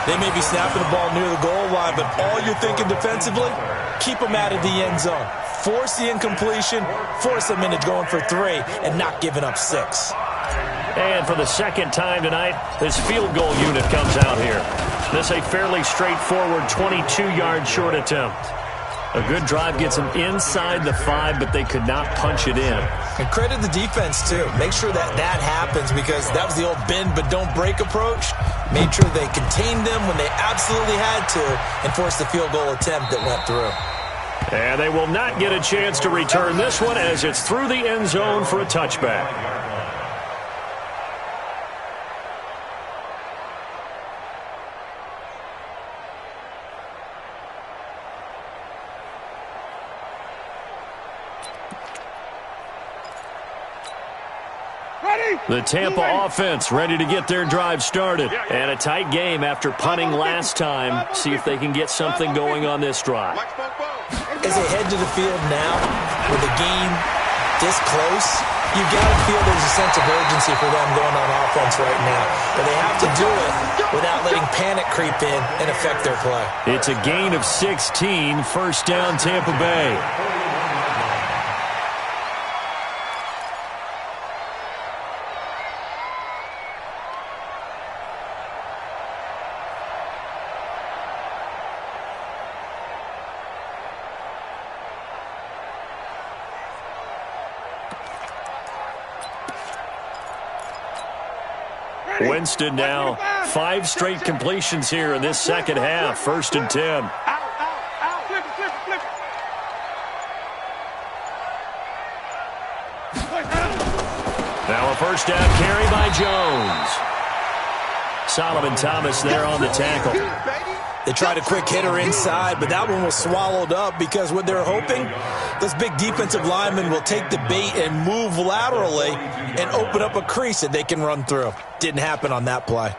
They may be snapping the ball near the goal line, but all you're thinking defensively, keep them out of the end zone. Force the incompletion, force them into going for 3, and not giving up 6. And for the second time tonight, this field goal unit comes out here. This a fairly straightforward 22-yard short attempt. A good drive gets them inside the 5, but they could not punch it in. And credit the defense, too. Make sure that happens, because that was the old bend but don't break approach. Made sure they contained them when they absolutely had to and forced the field goal attempt that went through. And they will not get a chance to return this one as it's through the end zone for a touchback. The Tampa offense ready to get their drive started. And a tight game after punting last time. See if they can get something going on this drive. As they head to the field now, with the game this close, you've got to feel there's a sense of urgency for them going on offense right now. But they have to do it without letting panic creep in and affect their play. It's a gain of 16, first down Tampa Bay. Winston now 5 straight completions here in this second half. 1st and 10. Now a first down carry by Jones. Solomon Thomas there on the tackle. They tried a quick hitter inside, but that one was swallowed up because what they're hoping, those big defensive linemen will take the bait and move laterally and open up a crease that they can run through. Didn't happen on that play.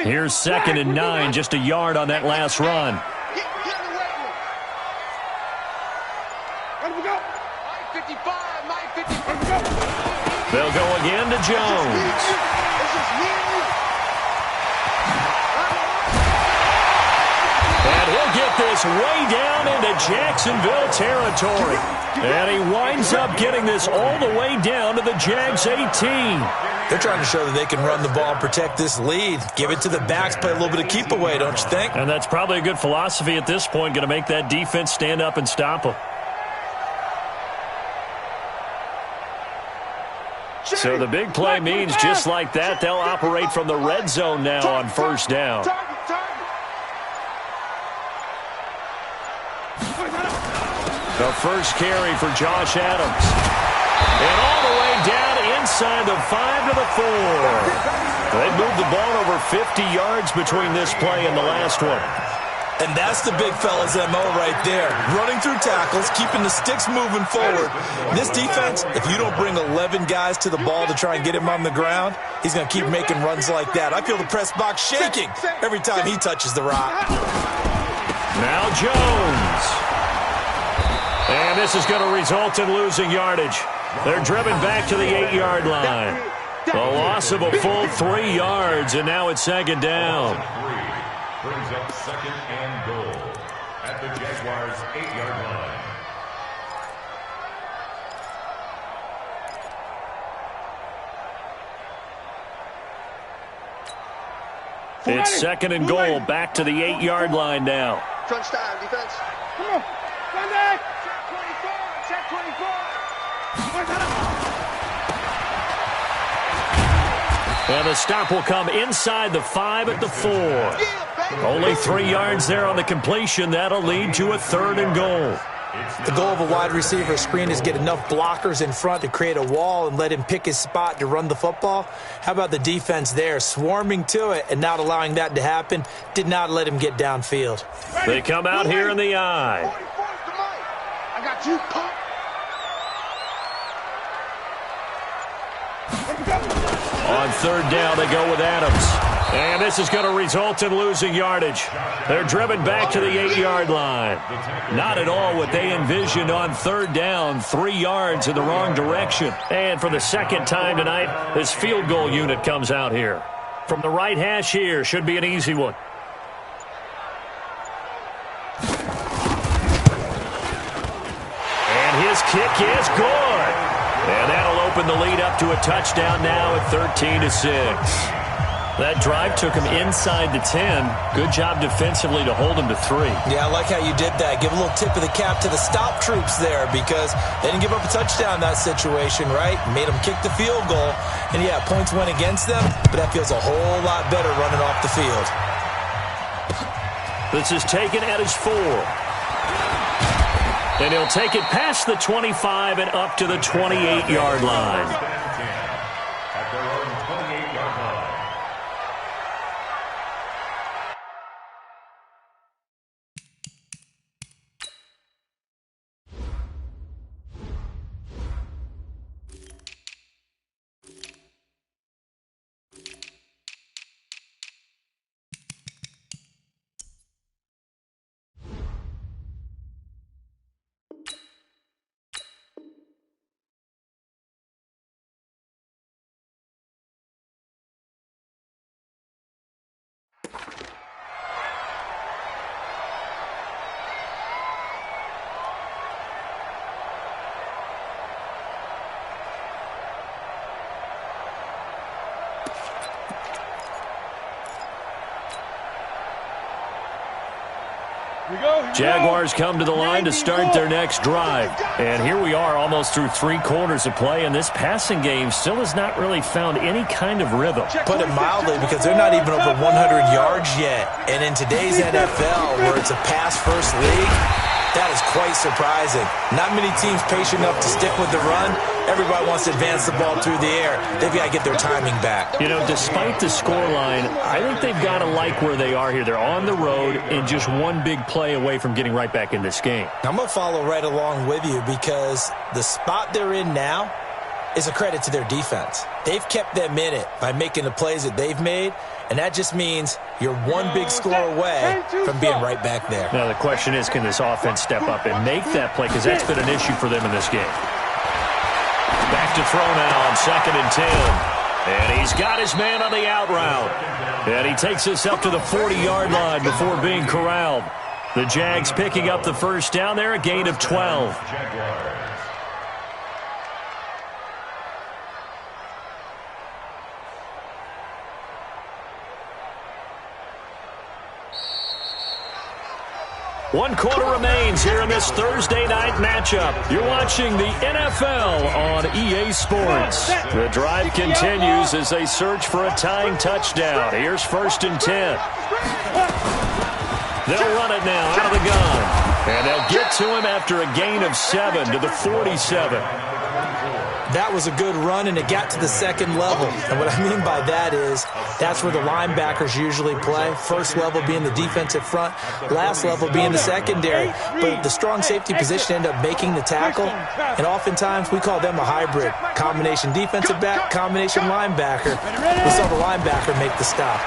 Here's 2nd and 9, just a yard on that last run. They'll go again to Jones. And he'll get this way down into Jacksonville territory. And he winds up getting this all the way down to the Jags 18. They're trying to show that they can run the ball and protect this lead. Give it to the backs, play a little bit of keep away, don't you think? And that's probably a good philosophy at this point, going to make that defense stand up and stop them. So the big play means just like that, they'll operate from the red zone now on first down. The first carry for Josh Adams. And all the way down inside the 5 to the 4. They moved the ball over 50 yards between this play and the last one. And that's the big fella's MO right there. Running through tackles, keeping the sticks moving forward. This defense, if you don't bring 11 guys to the ball to try and get him on the ground, he's going to keep making runs like that. I feel the press box shaking every time he touches the rock. Now Jones. And this is going to result in losing yardage. They're driven back to the 8-yard line. The loss of a full 3 yards, and now it's 2nd down. Brings up 2nd and goal at the Jaguars' 8-yard line. It's 2nd and goal, back to the 8-yard line now. Crunch time, defense. Come on. Sunday. Check 24. Check 24. And the stop will come inside the 5 at the 4. Only 3 yards there on the completion. That'll lead to a 3rd and goal. The goal of a wide receiver screen is get enough blockers in front to create a wall and let him pick his spot to run the football. How about the defense there, swarming to it and not allowing that to happen? Did not let him get downfield. They come out here in the I. got you. On third down, they go with Adams. And this is going to result in losing yardage. They're driven back to the 8-yard line. Not at all what they envisioned on third down. 3 yards in the wrong direction. And for the second time tonight, this field goal unit comes out here. From the right hash here, should be an easy one. And his kick is good. And that'll open the lead up to a touchdown now at 13-6. That drive took him inside the 10. Good job defensively to hold him to 3. Yeah, I like how you did that. Give a little tip of the cap to the stop troops there because they didn't give up a touchdown in that situation, right? Made them kick the field goal. And, yeah, points went against them, but that feels a whole lot better running off the field. This is taken at his 4. And he'll take it past the 25 and up to the 28-yard line. At their own 28-yard line. Jaguars come to the line to start their next drive. And here we are almost through 3 quarters of play, and this passing game still has not really found any kind of rhythm. Put it mildly, because they're not even over 100 yards yet. And in today's NFL, where it's a pass-first league, that is quite surprising. Not many teams patient enough to stick with the run. Everybody wants to advance the ball through the air. They've got to get their timing back. You know, despite the scoreline, I think they've got to like where they are here. They're on the road and just one big play away from getting right back in this game. I'm going to follow right along with you because the spot they're in now is a credit to their defense. They've kept them in it by making the plays that they've made, and that just means you're one big score away from being right back there. Now the question is, can this offense step up and make that play? Because that's been an issue for them in this game. Back to throw now on 2nd and 10. And he's got his man on the out route. And he takes this up to the 40-yard line before being corralled. The Jags picking up the first down there, a gain of 12. One quarter remains here in this Thursday night matchup. You're watching the NFL on EA Sports. The drive continues as they search for a tying touchdown. Here's 1st and 10. They'll run it now out of the gun. And they'll get to him after a gain of 7 to the 47. That was a good run, and it got to the second level. And what I mean by that is that's where the linebackers usually play. First level being the defensive front, last level being the secondary. But the strong safety position ended up making the tackle, and oftentimes we call them a hybrid. Combination defensive back, combination linebacker. We saw the linebacker make the stop.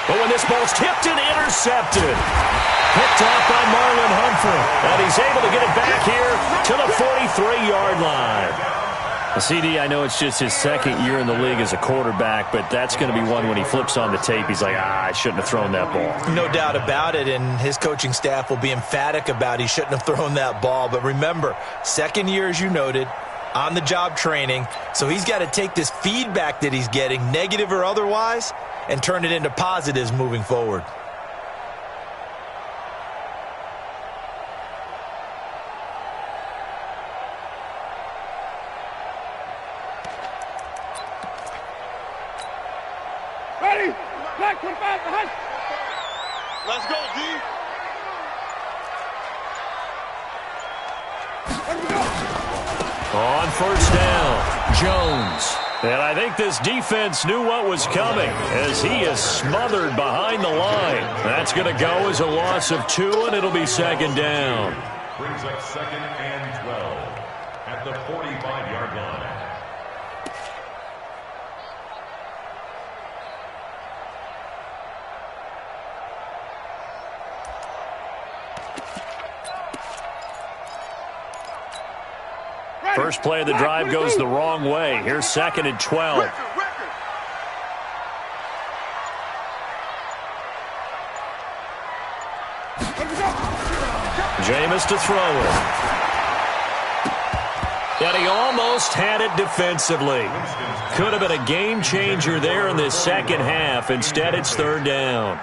But when this ball's tipped and intercepted, picked off by Marlon Humphrey, and he's able to get it back here to the 43-yard line. CD, I know it's just his second year in the league as a quarterback, but that's going to be one when he flips on the tape, he's like, I shouldn't have thrown that ball. No doubt about it, and his coaching staff will be emphatic about he shouldn't have thrown that ball. But remember, second year, as you noted, on-the-job training, so he's got to take this feedback that he's getting, negative or otherwise, and turn it into positives moving forward. Ready? Black 25 behind. Let's go, D. On 1st down, Jones. And I think this defense knew what was coming as he is smothered behind the line. That's going to go as a loss of 2, and it'll be second down. Brings up second and 12 at the 45-yard line. First play of the drive goes the wrong way. Here's second and 12. Jameis to throw it. And he almost had it defensively. Could have been a game changer there in this second half. Instead, it's third down.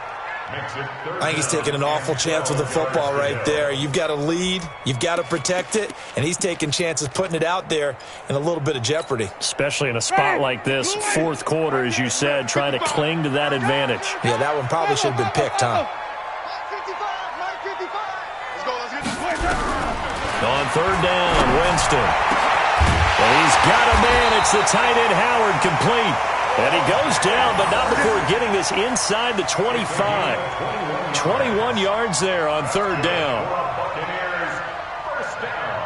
I think he's taking an awful chance with the football right there. You've got to lead, you've got to protect it, and he's taking chances putting it out there in a little bit of jeopardy. Especially in a spot like this, fourth quarter, as you said, trying to cling to that advantage. Yeah, that one probably should have been picked, huh? On third down, Winston. And he's got a man. It's the tight end, Howard, complete. And he goes down, but not before getting this inside the 25. 21 yards there on third down. Buccaneers, first down.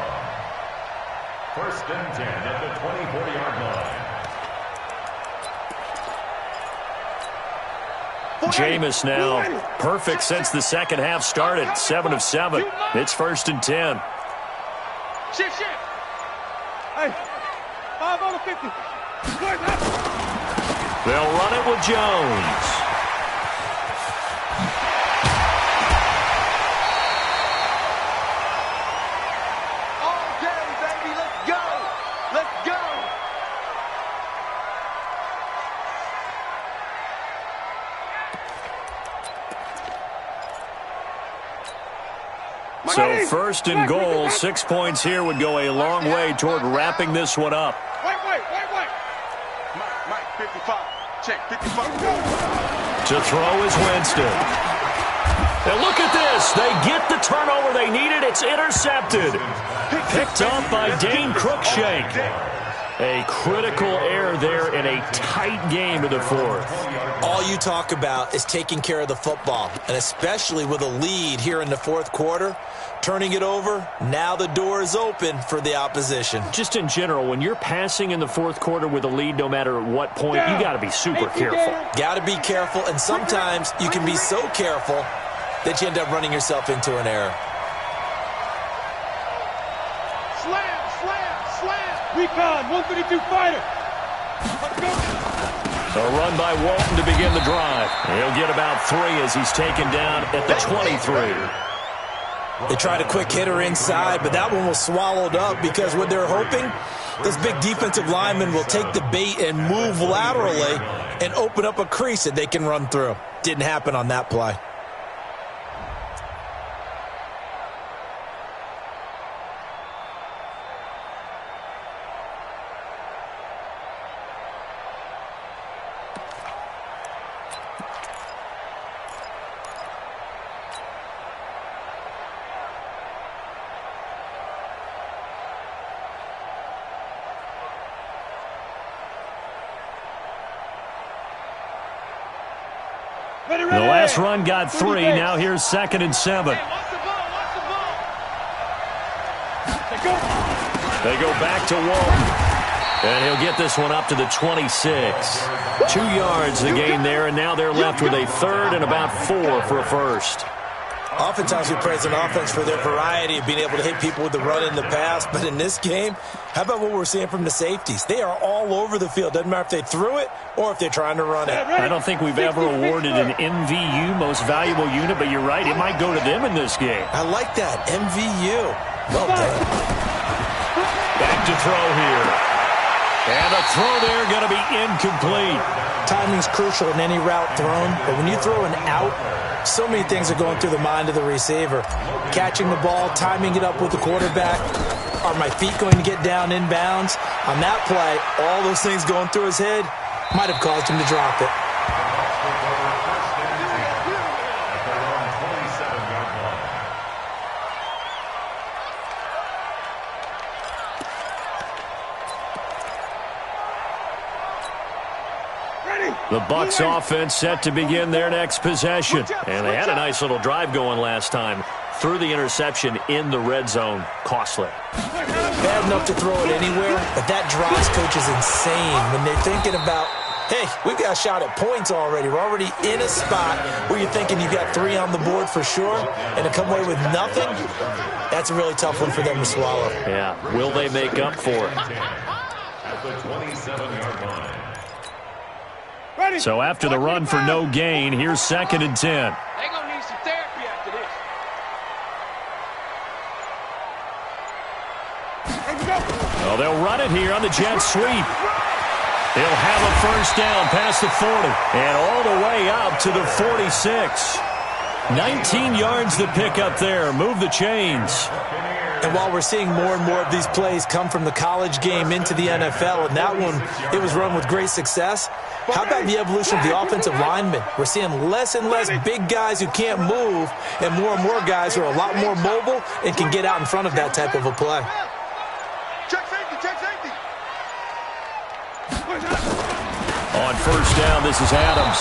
First and 10 at the 24-yard line. Jameis now perfect since the second half started. 7 of 7. It's first and 10. Shift. Hey, 5 on the 50. They'll run it with Jones. All day, baby. Let's go. Let's go. So first and goal, 6 points here would go a long way toward wrapping this one up. Wait. Mike, 55. Check, 55. To throw is Winston. And look at this. They get the turnover they needed. It's intercepted. Picked up by Dane Cruikshank. A critical error there in a tight game in the fourth. All you talk about is taking care of the football, and especially with a lead here in the fourth quarter, turning it over, now the door is open for the opposition. Just in general, when you're passing in the fourth quarter with a lead, no matter at what point, you got to be super careful. Got to be careful, and sometimes you can be so careful that you end up running yourself into an error. Slam. Recon, 152 fighter. Let's go. A run by Walton to begin the drive. He'll get about 3 as he's taken down at the 23. They tried a quick hitter inside, but that one was swallowed up because what they're hoping, this big defensive lineman will take the bait and move laterally and open up a crease that they can run through. Didn't happen on that play. The last run got 3. Now here's second and 7. They go back to Walton. And he'll get this one up to the 26. 2 yards the gain there, and now they're left with a third and about 4 for a first. Oftentimes we praise an offense for their variety of being able to hit people with the run in the pass, but in this game, how about what we're seeing from the safeties? They are all over the field. Doesn't matter if they threw it or if they're trying to run it. I don't think we've ever awarded an MVU, most valuable unit, but you're right, it might go to them in this game. I like that, MVU. Well done. Back to throw here. And a throw there going to be incomplete. Timing's crucial in any route thrown, but when you throw an out, so many things are going through the mind of the receiver. Catching the ball, timing it up with the quarterback. Are my feet going to get down inbounds? On that play, all those things going through his head might have caused him to drop it. The Bucs offense set to begin their next possession. And they had a nice little drive going last time. Threw the interception in the red zone. Costly. Bad enough to throw it anywhere, but that drives coaches insane when they're thinking about, hey, we've got a shot at points already. We're already in a spot where you're thinking you've got 3 on the board for sure, and to come away with nothing, that's a really tough one for them to swallow. Yeah, will they make up for it? At the 27-yard line. So after the run for no gain, here's 2nd and 10. They're going to need some therapy after this. Well, they'll run it here on the jet sweep. He'll have a first down past the 40 and all the way out to the 46. 19 yards to pick up there. Move the chains. And while we're seeing more and more of these plays come from the college game into the NFL, and that one, it was run with great success, how about the evolution of the offensive linemen? We're seeing less and less big guys who can't move and more guys who are a lot more mobile and can get out in front of that type of a play. Check safety, check safety. On first down, this is Adams.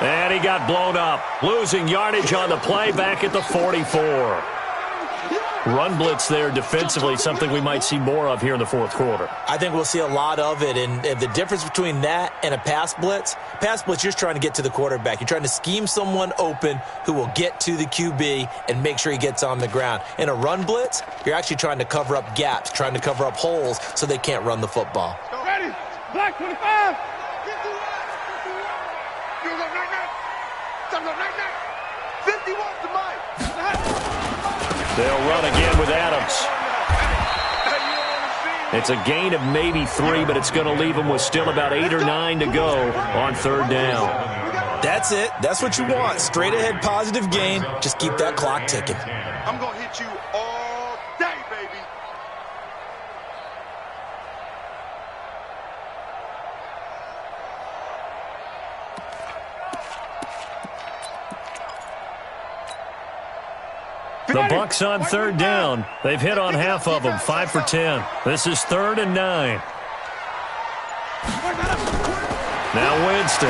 And he got blown up. Losing yardage on the play back at the 44. Run blitz there defensively, something we might see more of here in the fourth quarter. I think we'll see a lot of it, and the difference between that and a pass blitz, you're just trying to get to the quarterback. You're trying to scheme someone open who will get to the QB and make sure he gets on the ground. In a run blitz, you're actually trying to cover up gaps, trying to cover up holes so they can't run the football. Ready? Black 25. 51 to Mike. They'll run again with Adams. It's a gain of maybe 3, but it's going to leave them with still about 8 or 9 to go on third down. That's it. That's what you want. Straight ahead positive gain. Just keep that clock ticking. I'm going to hit you all day, baby. The Bucs on third down. They've hit on half of them, 5 for 10. This is 3rd and 9. Now Winston.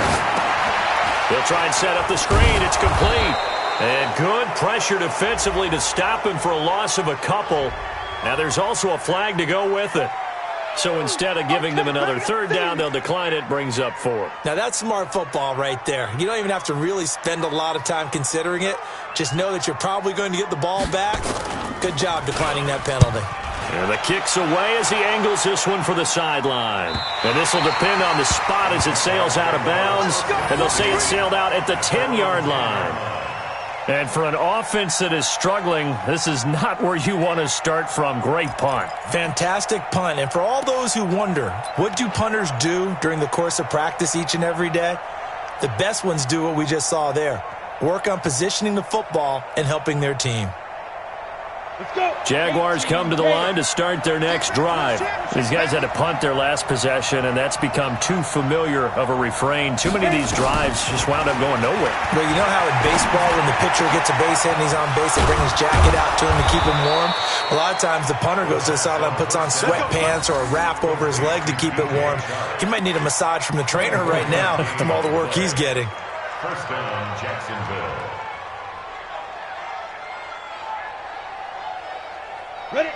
He'll try and set up the screen. It's complete. And good pressure defensively to stop him for a loss of a couple. Now there's also a flag to go with it. So instead of giving them another third down, they'll decline it, brings up 4. Now that's smart football right there. You don't even have to really spend a lot of time considering it. Just know that you're probably going to get the ball back. Good job declining that penalty. And the kick's away as he angles this one for the sideline. And this will depend on the spot as it sails out of bounds. And they'll say it sailed out at the 10-yard line. And for an offense that is struggling, this is not where you want to start from. Great punt. Fantastic punt. And for all those who wonder, what do punters do during the course of practice each and every day? The best ones do what we just saw there. Work on positioning the football and helping their team. Jaguars come to the line to start their next drive. These guys had to punt their last possession, and that's become too familiar of a refrain. Too many of these drives just wound up going nowhere. Well, you know how in baseball, when the pitcher gets a base hit and he's on base, they bring his jacket out to him to keep him warm? A lot of times the punter goes to the sideline, puts on sweatpants or a wrap over his leg to keep it warm. He might need a massage from the trainer right now from all the work he's getting. First down, Jacksonville.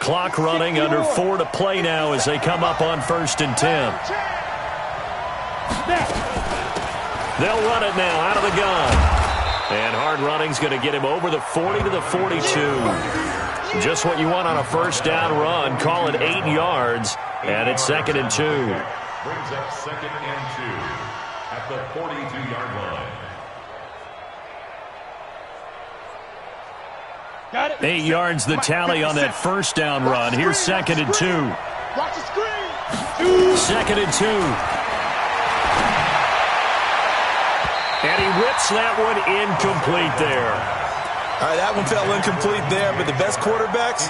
Clock running, under 4 to play now as they come up on 1st and 10. They'll run it now out of the gun. And hard running's going to get him over the 40 to the 42. Just what you want on a first down run. Call it 8 yards, and it's 2nd and 2. Brings up 2nd and 2 at the 42-yard line. 8 yards the tally on that first down run. Here's 2nd and 2. Watch the screen. 2nd and 2. And he rips that one incomplete there. All right, that one fell incomplete there, but the best quarterbacks,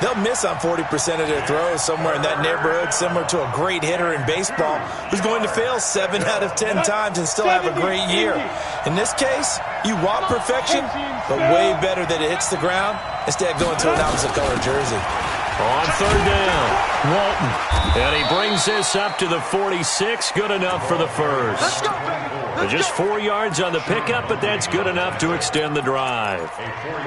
they'll miss on 40% of their throws somewhere in that neighborhood, similar to a great hitter in baseball who's going to fail 7 out of 10 times and still have a great year. In this case, you want perfection, but way better that it hits the ground instead of going to an opposite color jersey. On third down, Walton. And he brings this up to the 46. Good enough for the first. Just 4 yards on the pickup, but that's good enough to extend the drive.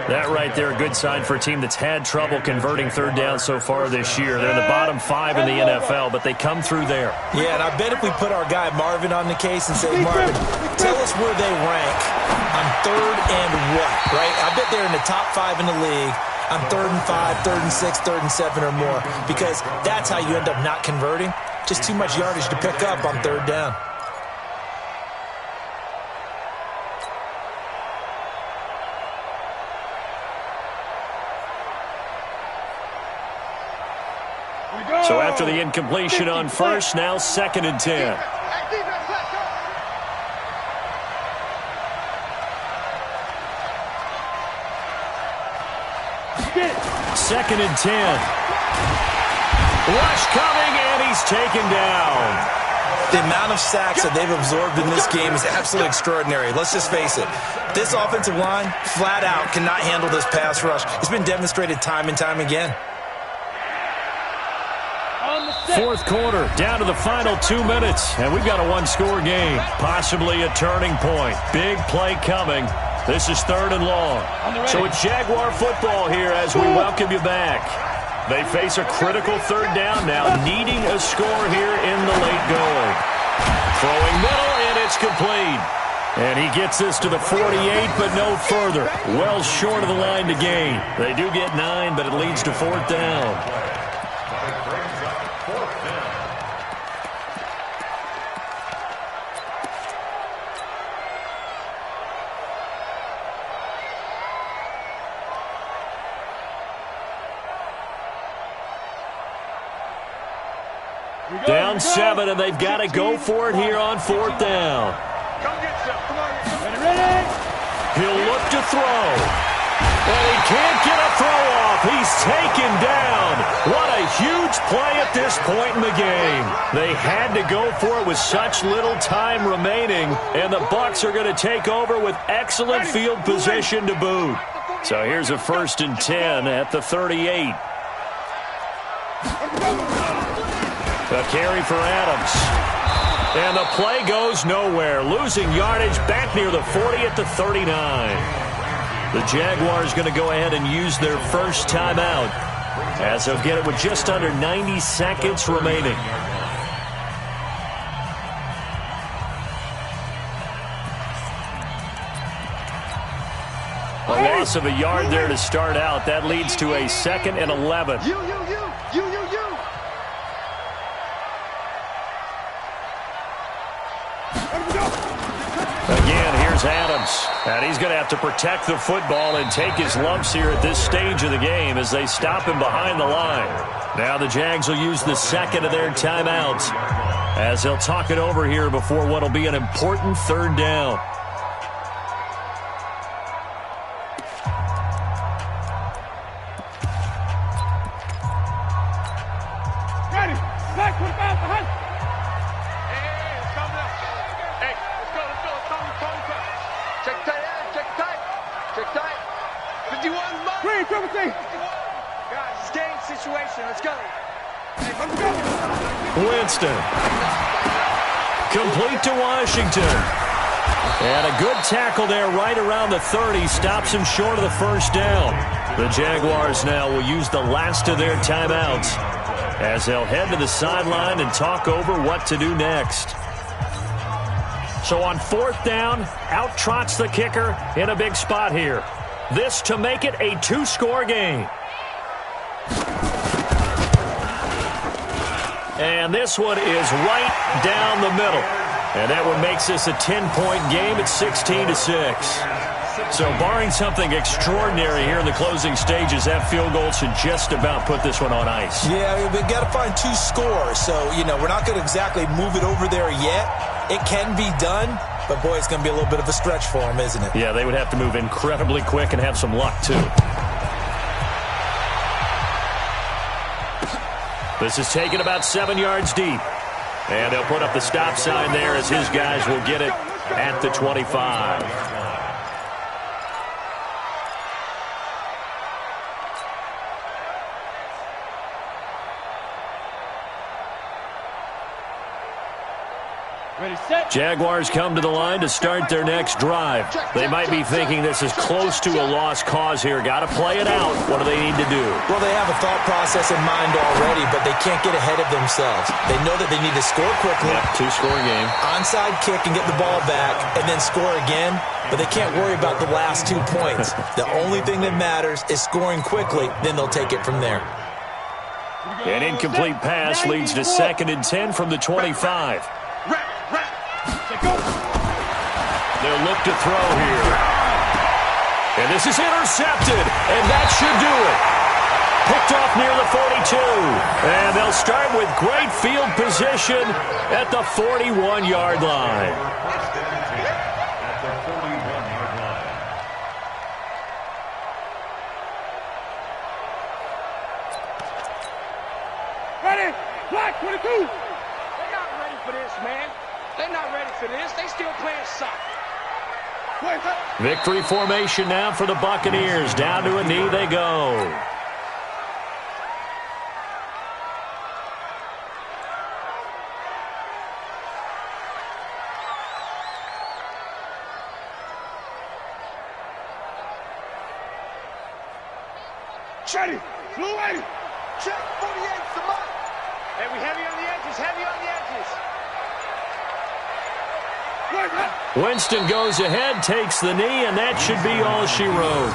That right there, a good sign for a team that's had trouble converting third down so far this year. They're in the bottom 5 in the NFL, but they come through there. Yeah, and I bet if we put our guy Marvin on the case and say, Marvin, tell us where they rank on third and what, right? I bet they're in the top 5 in the league on 3rd and 5, 3rd and 6, 3rd and 7 or more, because that's how you end up not converting. Just too much yardage to pick up on third down. So after the incompletion on first, now 2nd and 10. Second and 10. Rush coming, and he's taken down. The amount of sacks that they've absorbed in this game is absolutely extraordinary. Let's just face it. This offensive line, flat out, cannot handle this pass rush. It's been demonstrated time and time again. Fourth quarter, down to the final 2 minutes, and we've got a one-score game. Possibly a turning point. Big play coming. This is 3rd and long. So it's Jaguar football here as we welcome you back. They face a critical third down now, needing a score here in the late going. Throwing middle, and it's complete. And he gets this to the 48, but no further. Well short of the line to gain. They do get 9, but it leads to 4th down. Down 7, and they've got to go for it here on 4th down. He'll look to throw. And he can't get a throw off. He's taken down. What a huge play at this point in the game. They had to go for it with such little time remaining, and the Bucs are going to take over with excellent field position to boot. So here's a 1st and 10 at the 38. A carry for Adams. And the play goes nowhere. Losing yardage back near the 40 at the 39. The Jaguars going to go ahead and use their first timeout, as they'll get it with just under 90 seconds remaining. A loss of a yard there to start out. That leads to a 2nd and 11. Again, here's Adams. And he's going to have to protect the football and take his lumps here at this stage of the game as they stop him behind the line. Now the Jags will use the 2nd of their timeouts as they'll talk it over here before what will be an important 3rd down. Winston. Complete to Washington. And a good tackle there right around the 30. Stops him short of the 1st down. The Jaguars now will use the last of their timeouts as they'll head to the sideline and talk over what to do next. So on 4th down, out trots the kicker in a big spot here. This to make it a 2-score game. And this one is right down the middle. And that one makes this a 10-point game at 16-6. So barring something extraordinary here in the closing stages, that field goal should just about put this one on ice. Yeah, we've got to find 2 scores. So, we're not going to exactly move it over there yet. It can be done, but boy, it's going to be a little bit of a stretch for them, isn't it? Yeah, they would have to move incredibly quick and have some luck, too. This is taken about 7 yards deep. And they'll put up the stop sign there as his guys will get it at the 25. Jaguars come to the line to start their next drive. They might be thinking this is close to a lost cause here. Got to play it out. What do they need to do? Well, they have a thought process in mind already, but they can't get ahead of themselves. They know that they need to score quickly. Yep, two-score game. Onside kick and get the ball back, and then score again. But they can't worry about the last 2 points. The only thing that matters is scoring quickly. Then they'll take it from there. An incomplete pass leads to 2nd and 10 from the 25. They'll look to throw here. And this is intercepted, and that should do it. Picked off near the 42. And they'll start with great field position at the 41-yard line. Ready? Black 22. They're not ready for this, man. They're not ready for this. They still playing soccer. Victory formation now for the Buccaneers. Down to a knee they go. Chetty, blue 80. Check 48, Samant. Hey, we heavy on the edges, heavy on the edges. Winston goes ahead, takes the knee, and that should be all she wrote.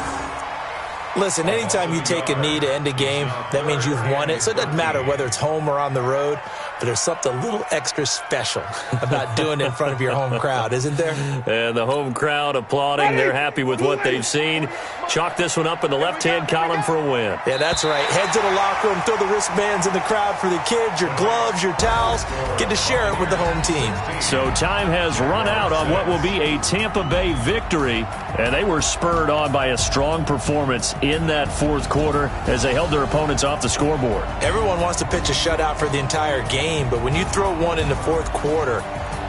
Listen, anytime you take a knee to end a game, that means you've won it. So it doesn't matter whether it's home or on the road, but there's something a little extra special about doing it in front of your home crowd, isn't there? And the home crowd applauding. They're happy with what they've seen. Chalk this one up in the left-hand column for a win. Yeah, that's right. Head to the locker room, throw the wristbands in the crowd for the kids, your gloves, your towels. Get to share it with the home team. So time has run out on what will be a Tampa Bay victory, and they were spurred on by a strong performance in that fourth quarter as they held their opponents off the scoreboard. Everyone wants to pitch a shutout for the entire game, but when you throw one in the fourth quarter,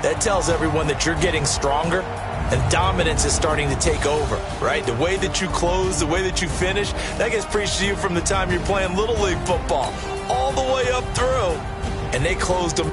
that tells everyone that you're getting stronger and dominance is starting to take over, right? The way that you close, the way that you finish, that gets preached to you from the time you're playing Little League football all the way up through, and they closed them